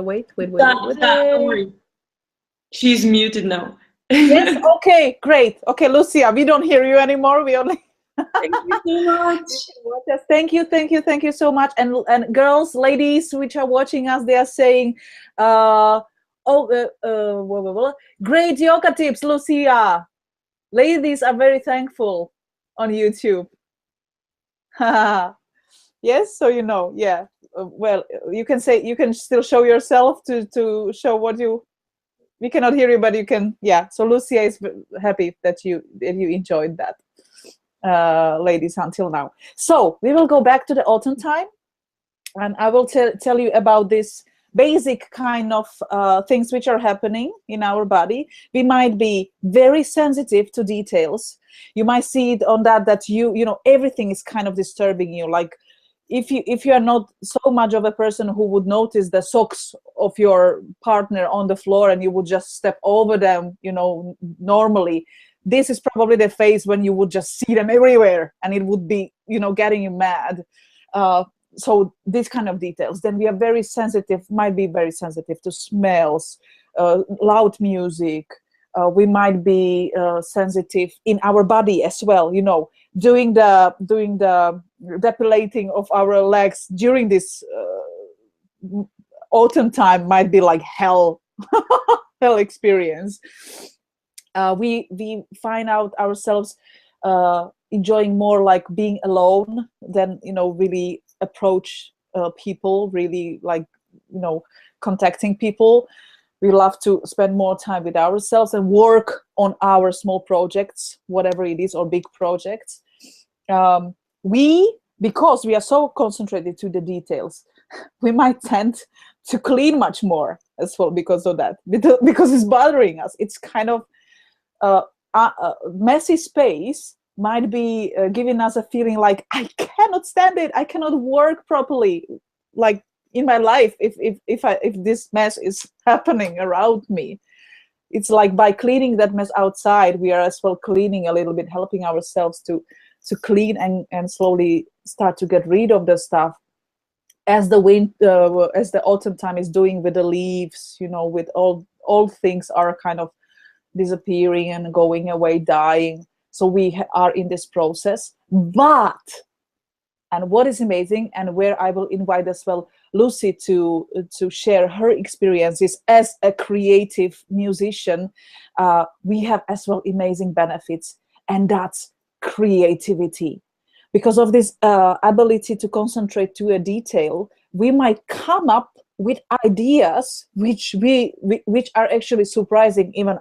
Wait. Don't worry. She's muted now. Yes. Okay. Great. Okay, Lucia, we don't hear you anymore. We only. Thank you so much. Thank you so much. And girls, ladies, which are watching us, they are saying, great yoga tips, Lucia. Ladies are very thankful on YouTube. Yes, so you know, yeah. Well, you can still show yourself to show what you. We cannot hear you, but you can. Yeah. So Lucia is happy that you enjoyed that, ladies, until now. So we will go back to the autumn time, and I will tell you about this basic kind of things which are happening in our body. We might be very sensitive to details. You might see it on that you know everything is kind of disturbing you. Like if you are not so much of a person who would notice the socks of your partner on the floor and you would just step over them, you know, normally, this is probably the phase when you would just see them everywhere and it would be, you know, getting you mad. So these kind of details. Then we are very sensitive, might be very sensitive to smells, loud music. We might be sensitive in our body as well. You know, doing the depilating of our legs during this autumn time might be like hell experience. We find out ourselves enjoying more like being alone than, you know, really approach people, really like, you know, contacting people. We love to spend more time with ourselves and work on our small projects, whatever it is, or big projects. Because we are so concentrated to the details, we might tend to clean much more as well because of that, because it's bothering us. It's kind of messy space might be giving us a feeling like, I cannot stand it, I cannot work properly, like in my life, if this mess is happening around me. It's like by cleaning that mess outside, we are as well cleaning a little bit, helping ourselves to clean and slowly start to get rid of the stuff, as the as the autumn time is doing with the leaves, you know, with all things are kind of disappearing and going away, dying. So we are in this process. But, and what is amazing, and where I will invite as well Lucy to share her experiences as a creative musician, we have as well amazing benefits, and that's creativity. Because of this ability to concentrate to a detail, we might come up with ideas which are actually surprising even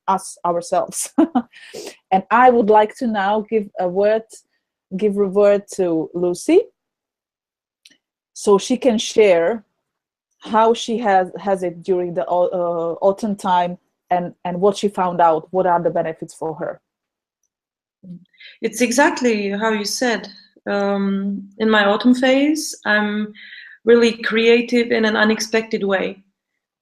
us ourselves. And I would like to now give a word to Lucy, so she can share how she has it during the autumn time, and what she found out, what are the benefits for her. It's exactly how you said. In my autumn phase, I'm really creative in an unexpected way.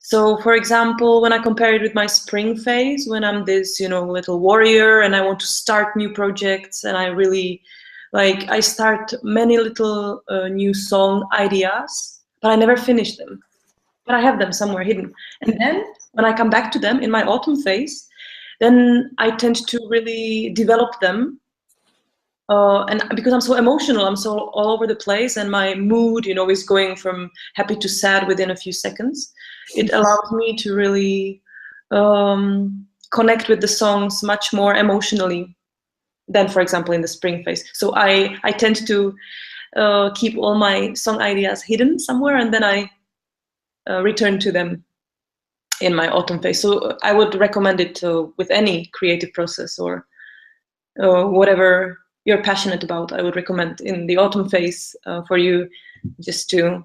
So, for example, when I compare it with my spring phase, when I'm this, little warrior and I want to start new projects, and I really, I start many little new song ideas, but I never finish them. But I have them somewhere hidden. And then when I come back to them in my autumn phase, then I tend to really develop them. And because I'm so emotional, I'm so all over the place, and my mood, is going from happy to sad within a few seconds. It allows me to really connect with the songs much more emotionally than, for example, in the spring phase. So I tend to keep all my song ideas hidden somewhere, and then I return to them in my autumn phase. So I would recommend it with any creative process or whatever you're passionate about. I would recommend in the autumn phase for you just to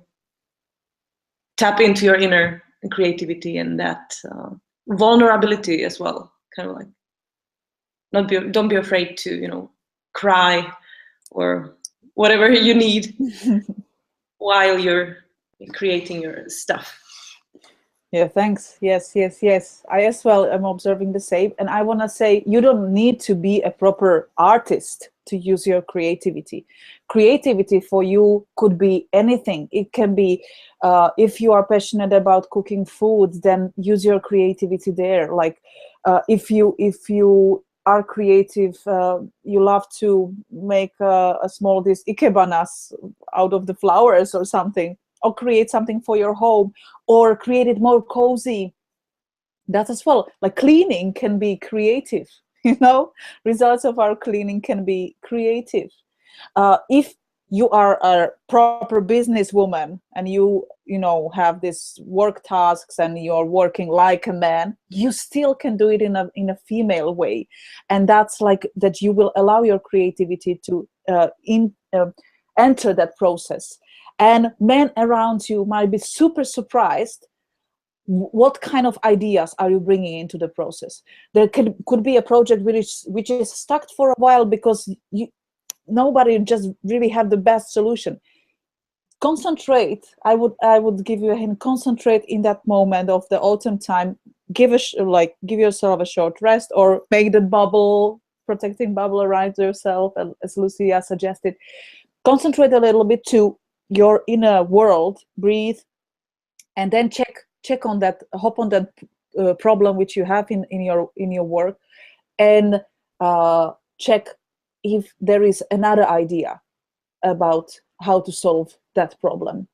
tap into your inner creativity and that vulnerability as well. Kind of like don't be afraid to cry or whatever you need while you're creating your stuff. Yeah, thanks. Yes. I as well am observing the same. And I want to say, you don't need to be a proper artist to use your creativity. Creativity for you could be anything. It can be, if you are passionate about cooking food, then use your creativity there. Like if you are creative, you love to make a small dish, ikebanas, out of the flowers or something, or create something for your home, or create it more cozy. That as well. Like cleaning can be creative, results of our cleaning can be creative. If you are a proper businesswoman and you have this work tasks and you're working like a man, you still can do it in a female way. And that's like that you will allow your creativity to enter that process. And men around you might be super surprised what kind of ideas are you bringing into the process. There could be a project which is stuck for a while because nobody just really have the best solution. Concentrate. I would give you a hint. Concentrate in that moment of the autumn time. Give yourself a short rest, or make the bubble, protecting bubble around yourself, as Lucia suggested. Concentrate a little bit to your inner world, breathe, and then check on that, hop on that problem which you have in your work, and check if there is another idea about how to solve that problem,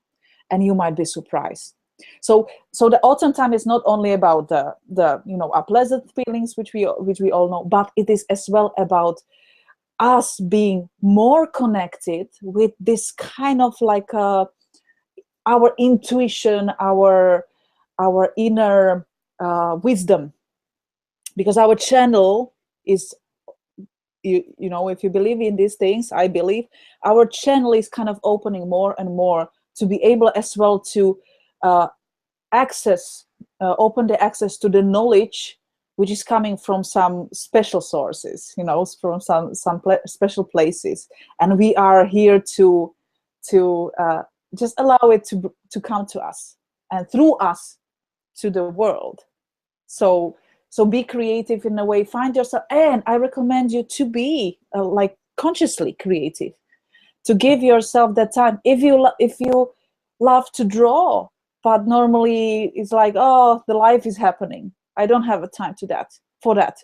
and you might be surprised. So the autumn time is not only about the unpleasant feelings which we all know, but it is as well about us being more connected with this kind of like our intuition, our inner wisdom, because our channel is, if you believe in these things, I believe our channel is kind of opening more and more to be able as well to open the access to the knowledge which is coming from some special sources, you know, from some special places, and we are here to just allow it to come to us and through us to the world. So be creative in a way, find yourself, and I recommend you to be like consciously creative, to give yourself that time. If you love to draw, but normally it's like, oh, the life is happening, I don't have a time for that.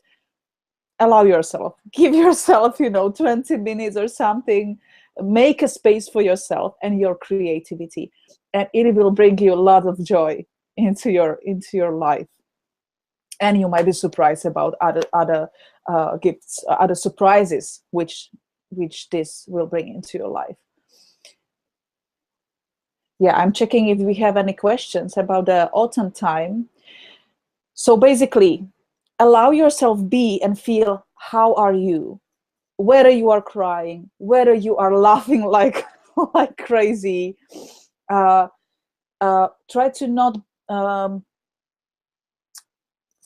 Allow yourself, give yourself, you know, 20 minutes or something, make a space for yourself and your creativity, and it will bring you a lot of joy into your life. And you might be surprised about other gifts, other surprises which this will bring into your life. Yeah, I'm checking if we have any questions about the autumn time. So basically, allow yourself be and feel, how are you? Whether you are crying, whether you are laughing like crazy, try to not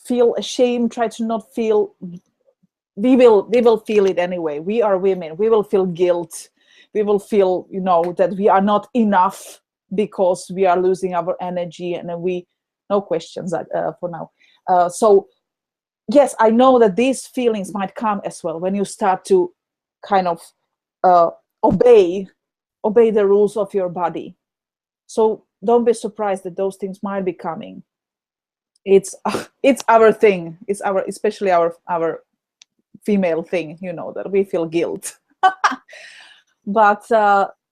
feel ashamed, try to not feel, we will feel it anyway. We are women, we will feel guilt, we will feel, you know, that we are not enough because we are losing our energy, and then no questions for now. So yes, I know that these feelings might come as well when you start to kind of obey the rules of your body. So don't be surprised that those things might be coming. It's our thing. It's especially our female thing, you know, that we feel guilt. But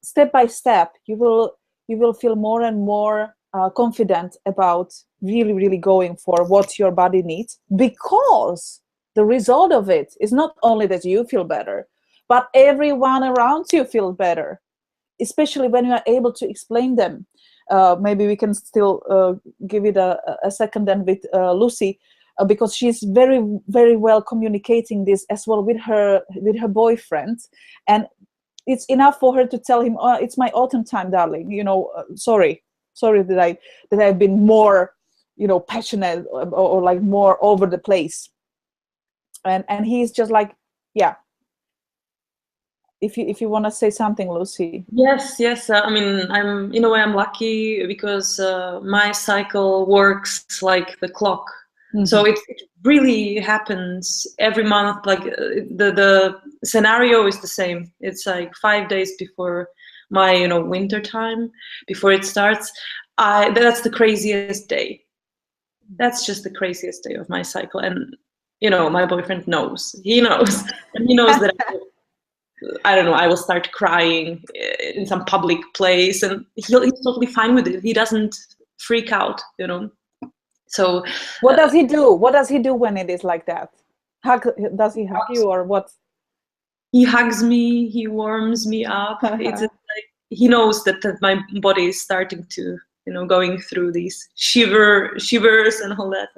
step by step, you will feel more and more confident about really going for what your body needs, because the result of it is not only that you feel better, but everyone around you feels better, especially when you are able to explain them. Maybe we can still give it a second then with Lucy, because she's very well communicating this as well with her boyfriend, and it's enough for her to tell him, oh, it's my autumn time, darling, you know, sorry that I've been more, you know, passionate or like more over the place, and he's just like, yeah. If you want to say something, Lucy. Yes. I mean, I'm in a way I'm lucky because my cycle works like the clock. Mm-hmm. So it really happens every month. Like the scenario is the same. It's like 5 days before my, you know, winter time, before it starts. That's the craziest day. That's just the craziest day of my cycle. And, you know, my boyfriend knows. He knows. And he knows that I don't know, I will start crying in some public place, and he's totally fine with it. He doesn't freak out, you know. So what does he do? What does he do when it is like that? Does he hug you, or what? He hugs me, he warms me up. It's like he knows that my body is starting to, you know, going through these shivers and all that,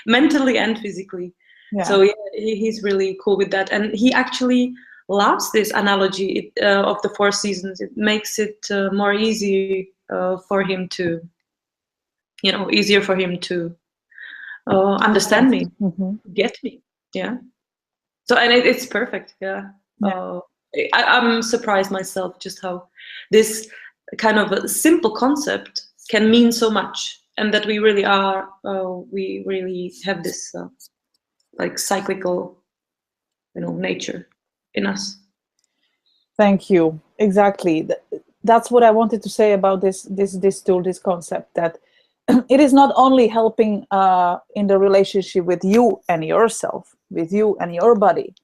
mentally and physically. Yeah. So he's really cool with that, and he actually loves this analogy of the 4 seasons. It makes it more easy for him to, you know, easier for him to understand me, get me. Yeah. So, and it's perfect. Yeah. I'm surprised myself just how this kind of a simple concept can mean so much, and that we really are, we really have this like cyclical, you know, nature in us. Thank you. Exactly. That's what I wanted to say about this tool, this concept, that it is not only helping in the relationship with you and yourself, with you and your body,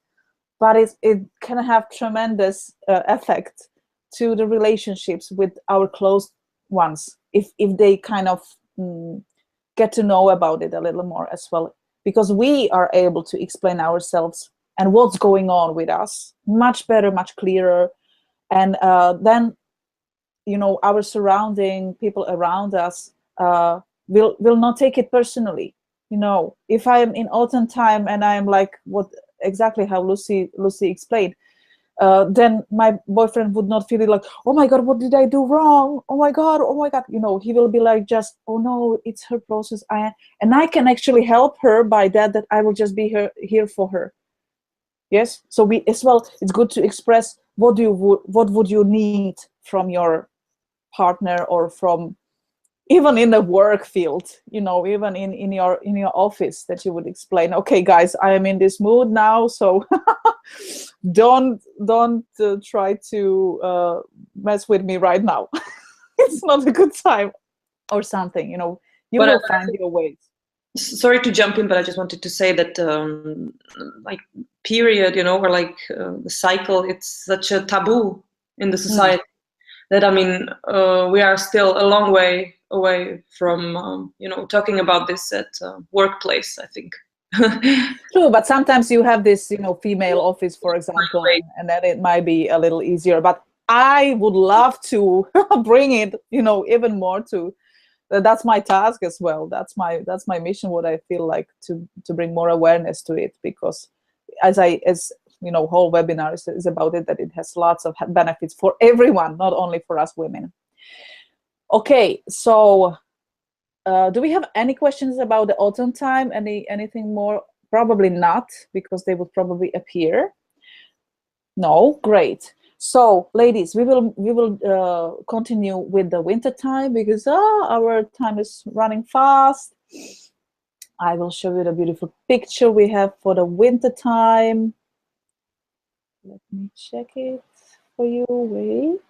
but it can have tremendous effect to the relationships with our close ones, if they kind of get to know about it a little more as well, because we are able to explain ourselves and what's going on with us much better, much clearer. And then, you know, our surrounding people around us will not take it personally. You know, if I am in autumn time and I am like, what exactly how Lucy explained, then my boyfriend would not feel like, oh my God, what did I do wrong? Oh my God, oh my God. You know, he will be like, just, oh no, it's her process. And I can actually help her by that I will just be here for her. Yes. So we as well, it's good to express what would you need from your partner, or from even in the work field, you know, even in your office, that you would explain, okay guys, I am in this mood now, so don't try to mess with me right now. It's not a good time, or something, you know. You will find your ways. Sorry to jump in, but I just wanted to say that like period, you know, or like the cycle, it's such a taboo in the society that, I mean, we are still a long way away from you know, talking about this at workplace, I think. True, but sometimes you have this, you know, female office, for example, and then it might be a little easier. But I would love to bring it, you know, even more to. That's my task as well. That's my mission. What I feel like to bring more awareness to it, because as you know, whole webinar is about it, that it has lots of benefits for everyone, not only for us women. Okay, so do we have any questions about the autumn time? Anything more? Probably not, because they would probably appear. No, great. So, ladies, we will continue with the winter time, because our time is running fast. I will show you the beautiful picture we have for the winter time. Let me check it for you. Wait.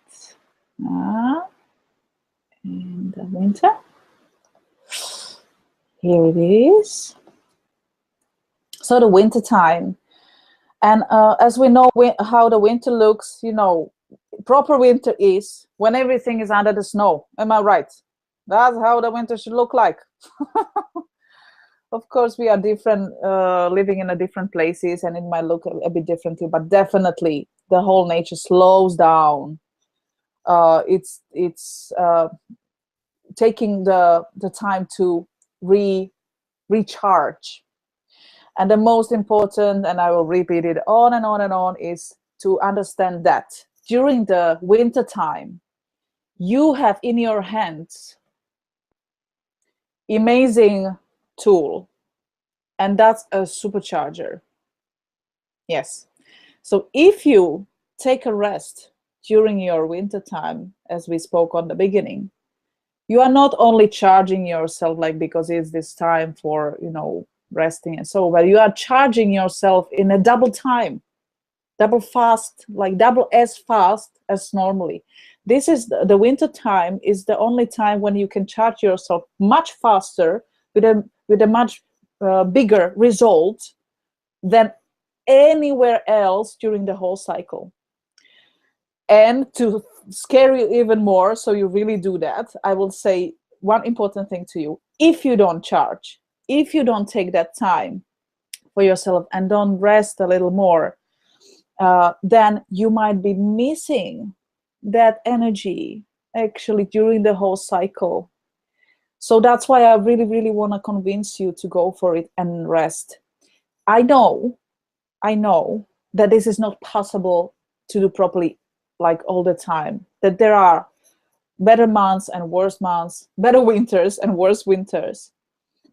And the winter. Here it is. So the winter time. And as we know how the winter looks, you know, proper winter is when everything is under the snow. Am I right? That's how the winter should look like. Of course, we are different, living in a different places, and it might look a bit differently, but definitely the whole nature slows down. It's taking the time to recharge. And the most important, and I will repeat it on and on and on, is to understand that during the winter time, you have in your hands amazing tool, and that's a supercharger. Yes. So if you take a rest during your winter time, as we spoke on the beginning, you are not only charging yourself, like, because it's this time for, you know, resting and so, but you are charging yourself in a double time, double fast, like double as fast as normally. This is the winter time is the only time when you can charge yourself much faster with a much bigger result than anywhere else during the whole cycle. And to scare you even more, so you really do that, I will say one important thing to you. If you don't charge, if you don't take that time for yourself and don't rest a little more, then you might be missing that energy actually during the whole cycle. So that's why I really, really want to convince you to go for it and rest. I know that this is not possible to do properly, like all the time, that there are better months and worse months, better winters and worse winters.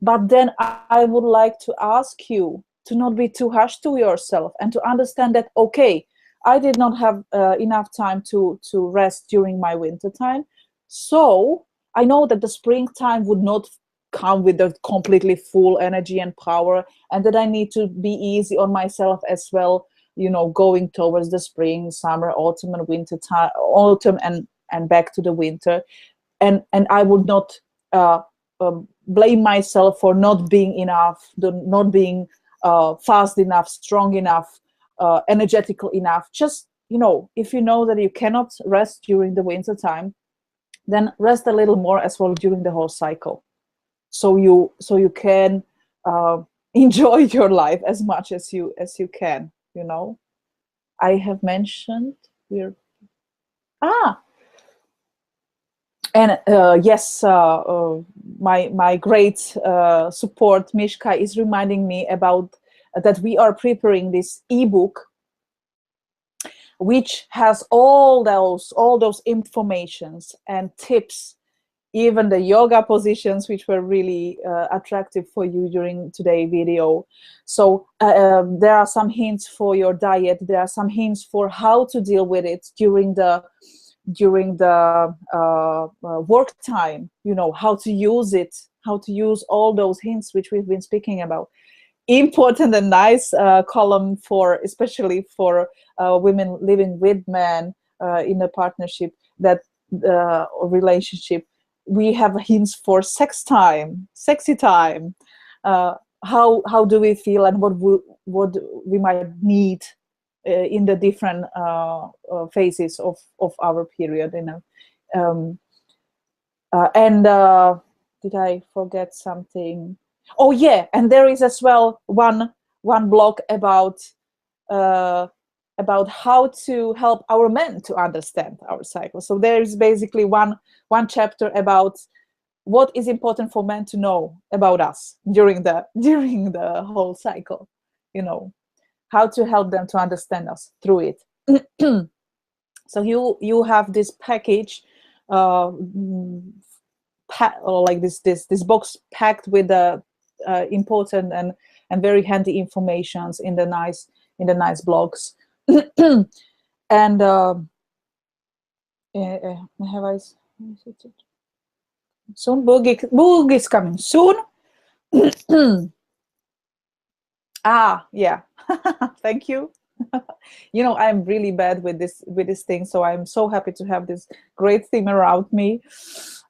But then I would like to ask you to not be too harsh to yourself, and to understand that, okay, I did not have enough time to rest during my winter time. So I know that the springtime would not come with a completely full energy and power, and that I need to be easy on myself as well, you know, going towards the spring, summer, autumn, and winter time, autumn and back to the winter. And I would not blame myself for not being enough, not being fast enough, strong enough, energetical enough. Just, you know, if you know that you cannot rest during the winter time, then rest a little more as well during the whole cycle. So you can enjoy your life as much as you can, you know. I have mentioned and yes, my great support, Mishka, is reminding me about that we are preparing this ebook which has all those informations and tips, even the yoga positions, which were really attractive for you during today's video. So there are some hints for your diet. There are some hints for how to deal with it during the work time, you know, how to use it, how to use all those hints which we've been speaking about. Important and nice column for, especially for women living with men in a partnership, that relationship. We have hints for sex time, sexy time. How do we feel, and what we might need in the different phases of our period, you know. Did I forget something? Oh yeah, and there is as well one blog about how to help our men to understand our cycle. So there is basically one chapter about what is important for men to know about us during the whole cycle, you know, how to help them to understand us through it. So you have this package, or like this box packed with the important and very handy informations in the nice blogs. And have I soon? Boog is coming soon. Yeah. Thank you. You know, I'm really bad with this thing, so I'm so happy to have this great team around me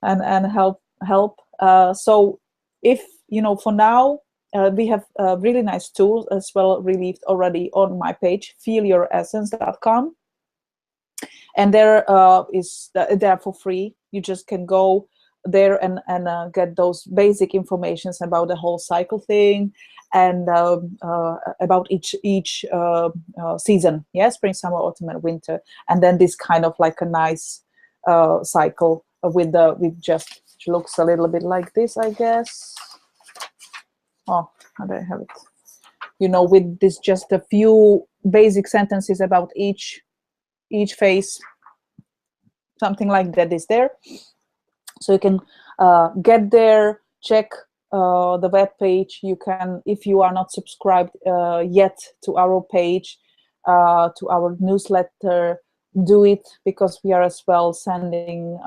and help. So if, you know, for now, we have really nice tools as well released already on my page, feelyouressence.com, and there is there for free. You just can go there and get those basic informations about the whole cycle thing, and about each season, yeah, spring, summer, autumn, and winter, and then this kind of like a nice cycle with just looks a little bit like this, I guess. Oh, how do I have it? You know, with this just a few basic sentences about each phase, something like that is there. So you can get there, check the web page. You can, if you are not subscribed yet to our page, to our newsletter, do it, because we are as well sending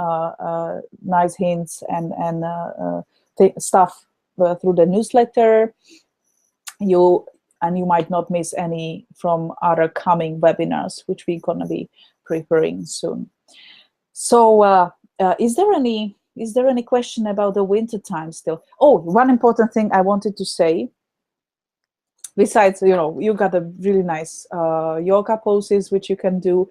nice hints and stuff through the newsletter. You might not miss any from other coming webinars, which we're gonna be preparing soon. So is there any question about the winter time still? Oh, one important thing I wanted to say, besides, you know, you got a really nice yoga poses which you can do.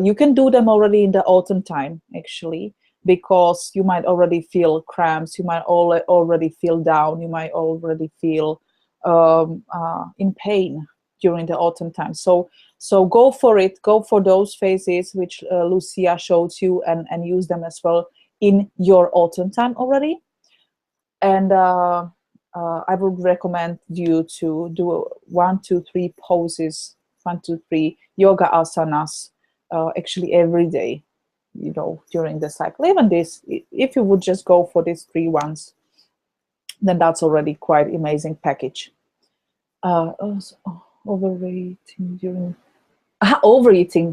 You can do them already in the autumn time, actually, because you might already feel cramps, you might already feel down, you might already feel in pain during the autumn time. So go for it, go for those phases which Lucia showed you, and use them as well in your autumn time already. And I would recommend you to do 1, 2, 3 poses, 1, 2, 3 yoga asanas, actually every day, you know, during the cycle. Even this, if you would just go for these 3 ones, then that's already quite amazing package. Overeating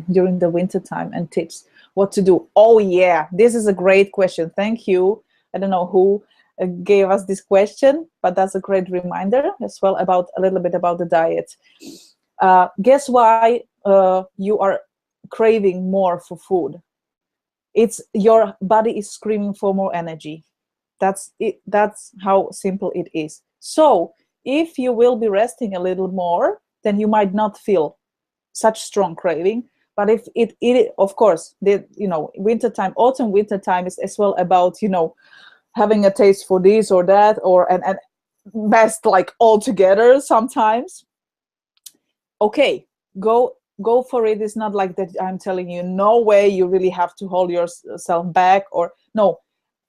during the winter time and tips what to do. Oh yeah, this is a great question. Thank you. I don't know who gave us this question, but that's a great reminder as well about a little bit about the diet. Guess why you are craving more for food? It's your body is screaming for more energy. That's it. That's how simple it is. So if you will be resting a little more, then you might not feel such strong craving. But if it of course, you know, wintertime, autumn, winter time is as well about, you know, having a taste for this or that, or and best like all together sometimes. Okay, go for it. It's not like that I'm telling you, no way, you really have to hold yourself back, or no.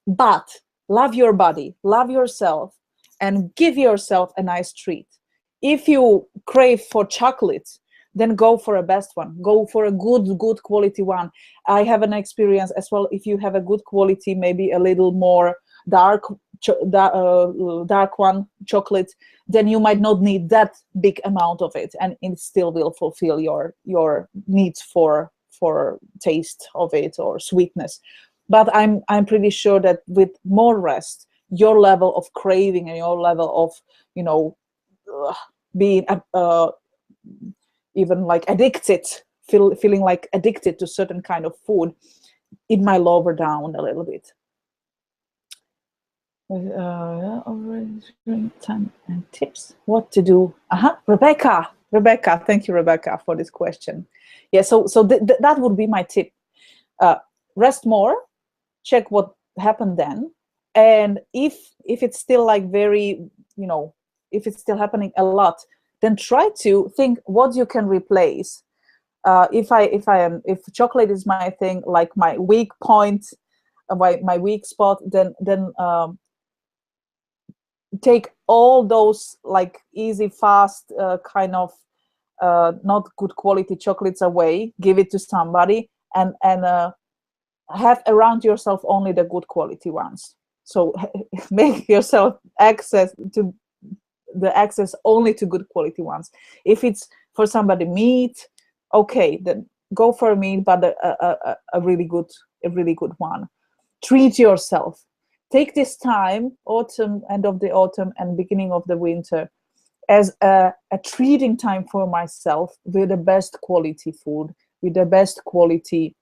But love your body, love yourself, and give yourself a nice treat. If you crave for chocolate, then go for a best one. Go for a good quality one. I have an experience as well. If you have a good quality, maybe a little more dark one chocolate, then you might not need that big amount of it, and it still will fulfill your needs for taste of it or sweetness. But I'm pretty sure that with more rest, your level of craving and your level of, you know, being even like addicted, feeling like addicted to certain kind of food, it might lower down a little bit. Time and tips. What to do? Rebecca, thank you, Rebecca, for this question. Yeah, so that would be my tip. Rest more, check what happened then, and if it's still like very, you know, if it's still happening a lot, then try to think what you can replace. If chocolate is my thing, like my weak point, my weak spot, then take all those like easy, fast kind of not good quality chocolates away, give it to somebody, and have around yourself only the good quality ones. So make yourself access only to good quality ones. If it's for somebody meat, okay, then go for a meat, but a really good one. Treat yourself. Take this time, end of the autumn and beginning of the winter, as a treating time for myself with the best quality food, with the best quality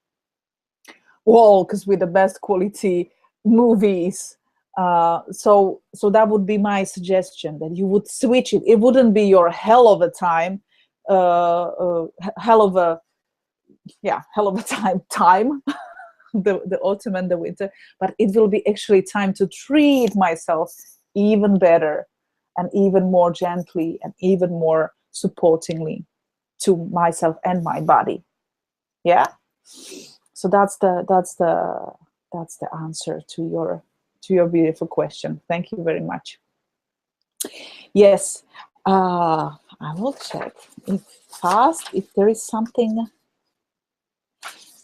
walks, with the best quality movies. So that would be my suggestion, that you would switch it. It wouldn't be your hell of a time, hell of a time. The autumn and the winter, but it will be actually time to treat myself even better and even more gently and even more supportingly to myself and my body. Yeah, so that's the answer to your beautiful question. Thank you very much. Yes, I will check if there is something.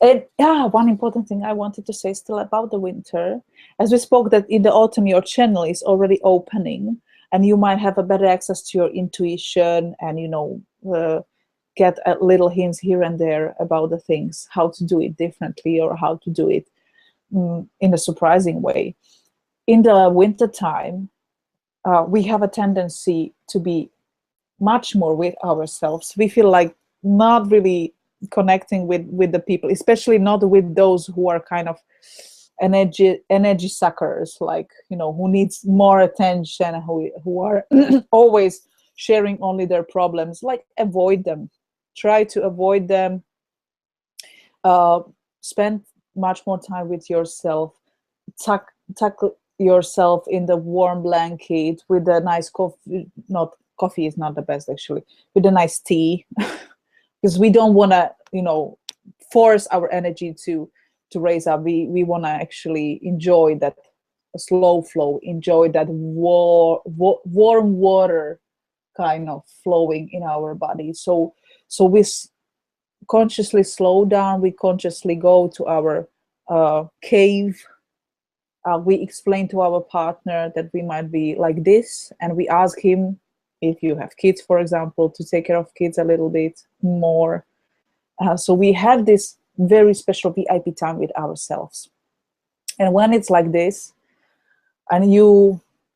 And one important thing I wanted to say still about the winter, as we spoke that in the autumn your channel is already opening, and you might have a better access to your intuition, and you know, get a little hints here and there about the things, how to do it differently or how to do it in a surprising way. In the winter time, we have a tendency to be much more with ourselves. We feel like not really connecting with the people, especially not with those who are kind of energy suckers, like, you know, who needs more attention, who are always sharing only their problems. Like, avoid them. Try to avoid them. Spend much more time with yourself. Tuck yourself in the warm blanket with a nice coffee. Not coffee is not the best, actually. With a nice tea. Because we don't want to, you know, force our energy to raise up. We want to actually enjoy that slow flow, enjoy that warm water kind of flowing in our body. So we consciously slow down. We consciously go to our cave. We explain to our partner that we might be like this, and we ask him, if you have kids, for example, to take care of kids a little bit more. So we have this very special VIP time with ourselves. And when it's like this, and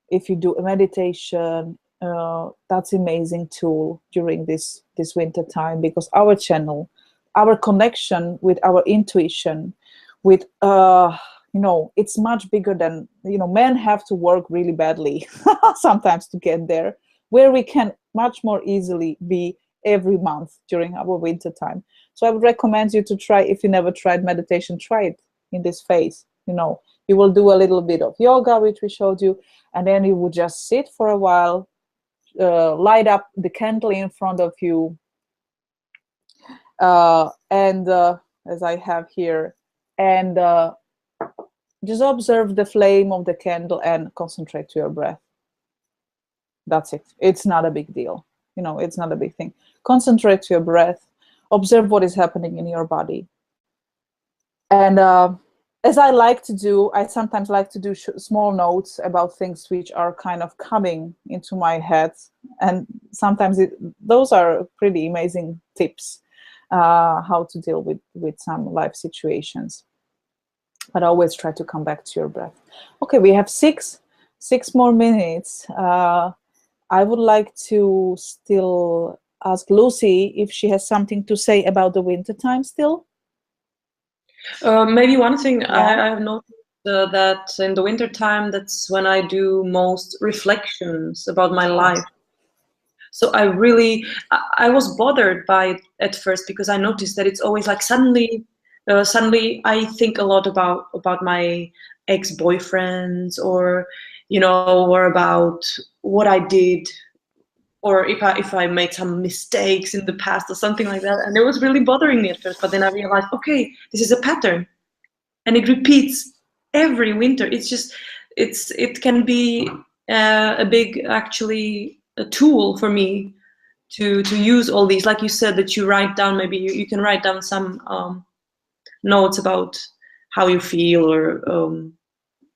if you do a meditation, that's an amazing tool during this winter time, because our channel, our connection with our intuition, with you know, it's much bigger than, you know, men have to work really badly sometimes to get there, where we can much more easily be every month during our winter time. So I would recommend you to try, if you never tried meditation, try it in this phase. You know, you will do a little bit of yoga, which we showed you, and then you would just sit for a while, light up the candle in front of you, and as I have here, and just observe the flame of the candle and concentrate to your breath. That's it. It's not a big deal. You know, it's not a big thing. Concentrate to your breath. Observe what is happening in your body. And as I like to do, I sometimes like to do small notes about things which are kind of coming into my head. And sometimes those are pretty amazing tips how to deal with some life situations. But always try to come back to your breath. Okay, we have six more minutes. I would like to still ask Lucy if she has something to say about the winter time still. Maybe one thing I have noticed that in the winter time, that's when I do most reflections about my life. So I was bothered by it at first because I noticed that it's always like suddenly I think a lot about my ex-boyfriends, or or about what I did, or if I made some mistakes in the past or something like that, and it was really bothering me at first. But then I realized, okay, this is a pattern, and it repeats every winter. It can be a big, actually, a tool for me to use all these, like you said, that you write down. Maybe you can write down some notes about how you feel, or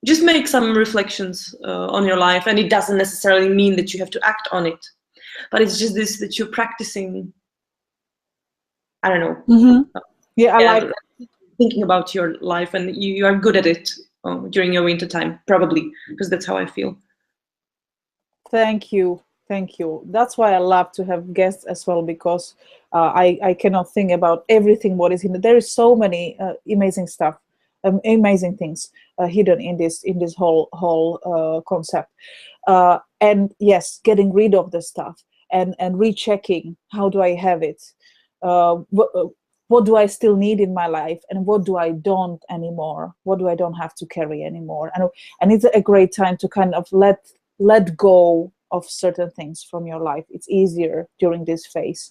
just make some reflections on your life. And it doesn't necessarily mean that you have to act on it, but it's just this, that you're practicing, I don't know. Mm-hmm. Yeah, I like thinking about your life, and you are good at it during your winter time, probably, because that's how I feel. Thank you. That's why I love to have guests as well, because I cannot think about everything what is in it. There is so many amazing stuff, amazing things hidden in this whole concept. And yes, getting rid of the stuff and rechecking, how do I have it? What do I still need in my life, and what do I don't anymore? What do I don't have to carry anymore? And it's a great time to kind of let go of certain things from your life. It's easier during this phase,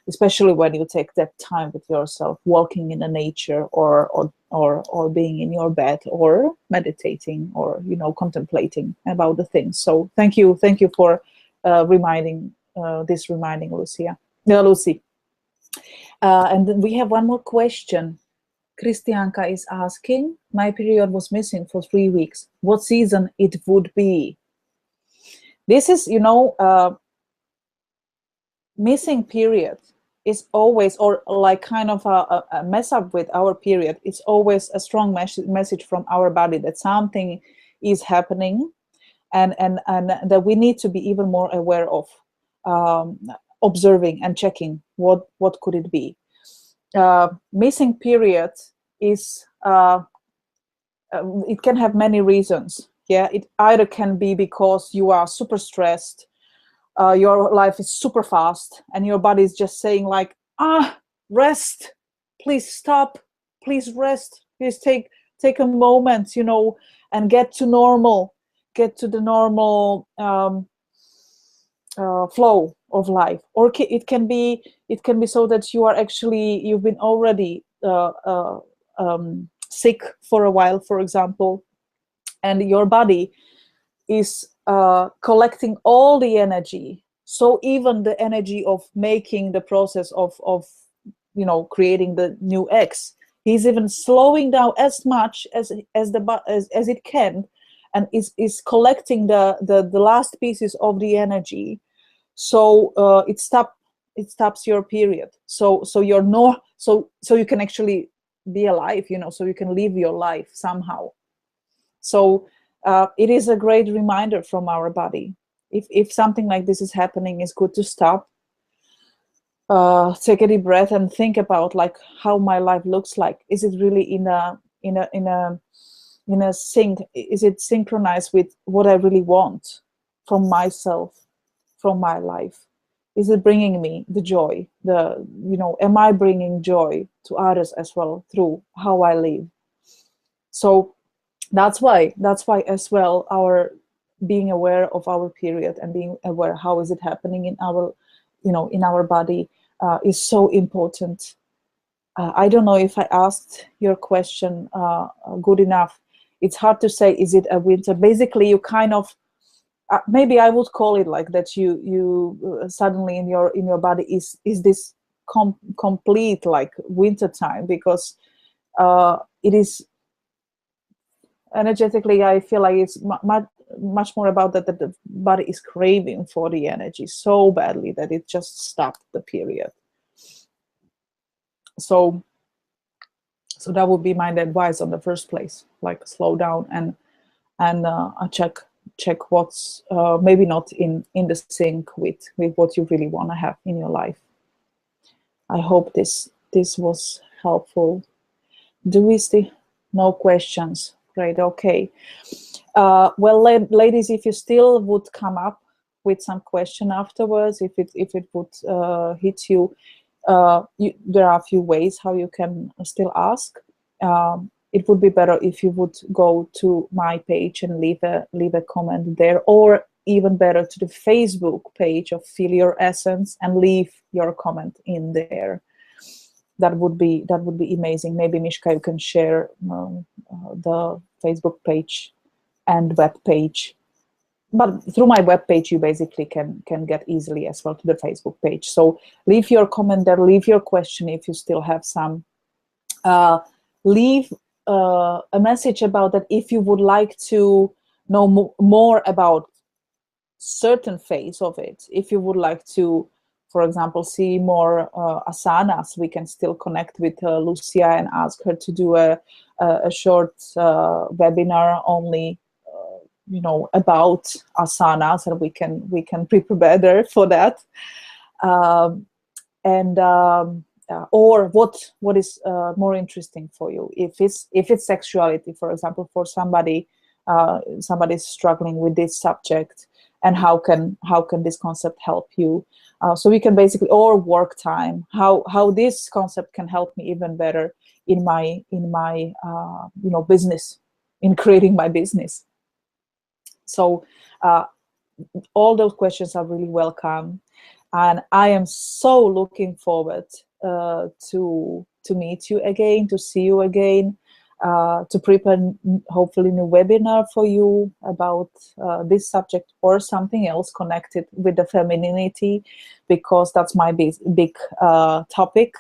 especially when you take that time with yourself, walking in the nature, or being in your bed, or meditating, or contemplating about the things. So thank you for reminding Lucy. And then we have one more question. Christianka is asking, my period was missing for 3 weeks. What season it would be? This is, missing period is always, or like kind of a mess up with our period. It's always a strong message from our body that something is happening, and that we need to be even more aware of, observing and checking what could it be. Missing period is it can have many reasons. Yeah, it either can be because you are super stressed, your life is super fast, and your body is just saying like, rest, please stop, please rest, please take a moment, and get to the normal flow of life. Or it can be so that you've been already sick for a while, for example, and your body is collecting all the energy. So even the energy of making the process of creating the new eggs, he's even slowing down as much as it can, and is collecting the last pieces of the energy. So it stops your period. So you're so you can actually be alive, so you can live your life somehow. So it is a great reminder from our body. If something like this is happening, it's good to stop, take a deep breath, and think about like how my life looks like. Is it really in a sync? Is it synchronized with what I really want from myself, from my life? Is it bringing me the joy? Am I bringing joy to others as well through how I live? So that's why as well, our being aware of our period and being aware how is it happening in our body is so important. I don't know if I asked your question good enough. It's hard to say, is it a winter? Basically, you kind of maybe I would call it like that. You suddenly in your body is this complete like winter time, because it is energetically, I feel like it's much more about that the body is craving for the energy so badly that it just stopped the period. So that would be my advice on the first place, like slow down and check what's maybe not in the sync with what you really want to have in your life. I hope this was helpful. Do we still no questions? Great. Okay. Well, ladies, if you still would come up with some question afterwards, if it would hit you, there are a few ways how you can still ask. It would be better if you would go to my page and leave a comment there, or even better to the Facebook page of Feel Your Essence and leave your comment in there. That would be amazing. Maybe Mishka, you can share the Facebook page and web page. But through my web page, you basically can get easily as well to the Facebook page. So leave your comment there, leave your question if you still have some. Leave a message about that if you would like to know more about certain phase of it. If you would like to, for example, see more asanas, we can still connect with Lucia and ask her to do a short webinar only, you know, about asanas, and we can prepare better for that. Or what is more interesting for you? If it's sexuality, for example, for somebody is struggling with this subject, and how can this concept help you? So we can basically, or work time, how this concept can help me even better in my you know, business, in creating my business. So all those questions are really welcome, and I am so looking forward to meet you again, to see you again, to prepare hopefully new webinar for you about this subject or something else connected with the femininity, because that's my big topic.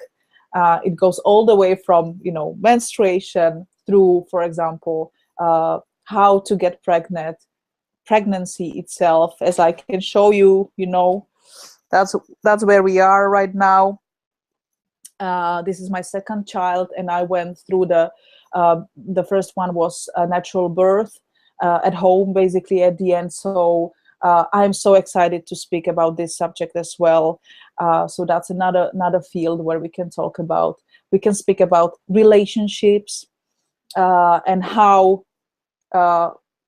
It goes all the way from, you know, menstruation through, for example, how to get pregnant, pregnancy itself, as I can show you. You know, that's where we are right now. This is my second child, and I went through the first one was a natural birth at home, basically at the end. So I'm so excited to speak about this subject as well. So that's another field where we can talk about. We can speak about relationships and how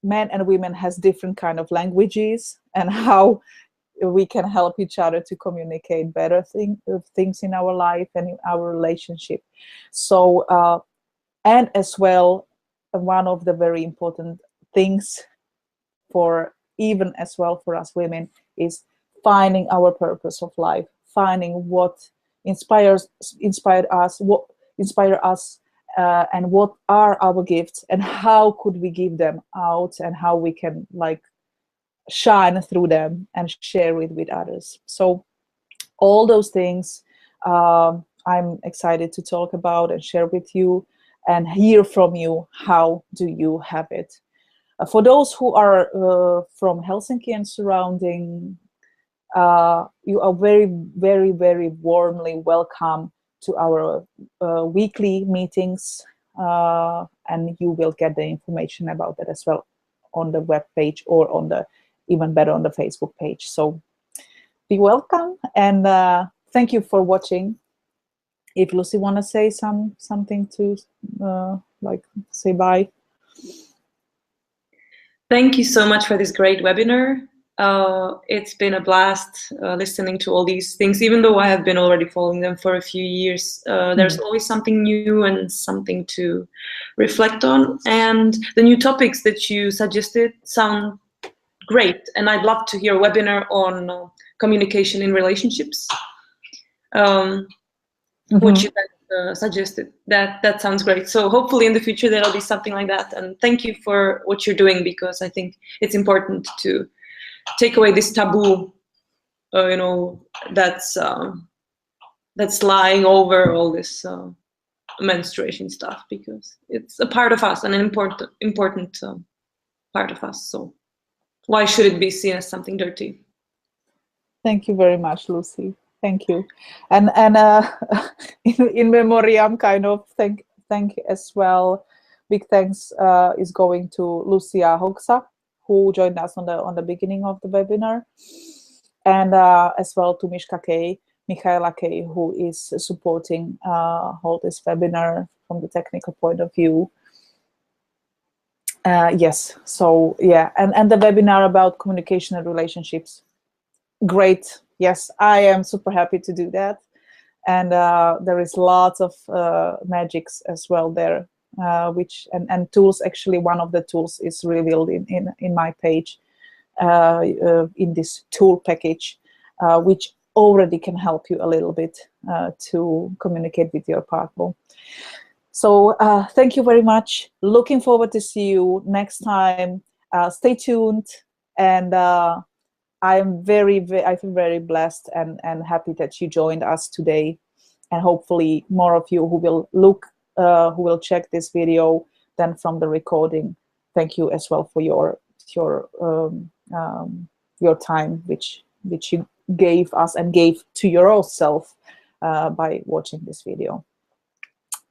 men and women has different kind of languages, and how we can help each other to communicate better things in our life and in our relationship. So and as well, one of the very important things for even as well for us women is finding our purpose of life, finding what inspired us, what inspire us, and what are our gifts, and how could we give them out, and how we can like shine through them and share it with others. So all those things I'm excited to talk about and share with you and hear from you. How do you have it? For those who are from Helsinki and surrounding, you are very, very, very warmly welcome to our weekly meetings, and you will get the information about that as well on the web page, or on the, even better, on the Facebook page. So be welcome, and thank you for watching. If Lucy want to say something to like say bye. Thank you so much for this great webinar. It's been a blast listening to all these things, even though I have been already following them for a few years. There's always something new and something to reflect on. And the new topics that you suggested sound great. And I'd love to hear a webinar on communication in relationships, which you suggested. That sounds great. So hopefully in the future there'll be something like that. And thank you for what you're doing, because I think it's important to take away this taboo, you know, that's lying over all this menstruation stuff, because it's a part of us, and an important part of us. So why should it be seen as something dirty? Thank you very much, Lucy. Thank you. And in memoriam, kind of thank as well. Big thanks is going to Lucia Hoxha, who joined us on the beginning of the webinar, and as well to Mishka K, Michaela K, who is supporting hold this webinar from the technical point of view. Yes, so yeah, and the webinar about communication and relationships. Great. Yes, I am super happy to do that. And there is lots of magics as well there, which and tools. Actually, one of the tools is revealed in my page in this tool package, which already can help you a little bit to communicate with your partner. So thank you very much. Looking forward to see you next time. Stay tuned, and I feel very blessed and happy that you joined us today, and hopefully more of you who will check this video then from the recording. Thank you as well for your time, which you gave us and gave to your own self by watching this video.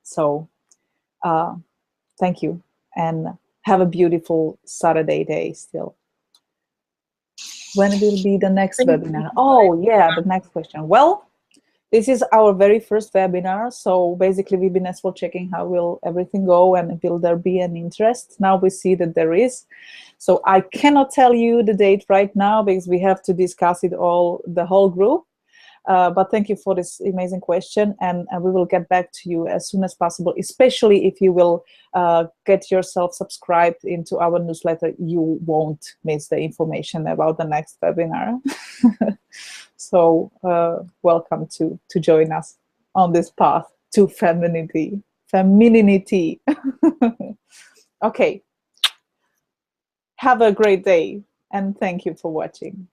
So thank you, and have a beautiful Saturday day still. When will be the next webinar? Oh yeah, the next question. Well, this is our very first webinar, so basically we've been as well checking how will everything go and will there be an interest. Now we see that there is. So I cannot tell you the date right now because we have to discuss it the whole group. But thank you for this amazing question, and we will get back to you as soon as possible, especially if you will get yourself subscribed into our newsletter. You won't miss the information about the next webinar. So welcome to join us on this path to femininity. Okay, have a great day, and thank you for watching.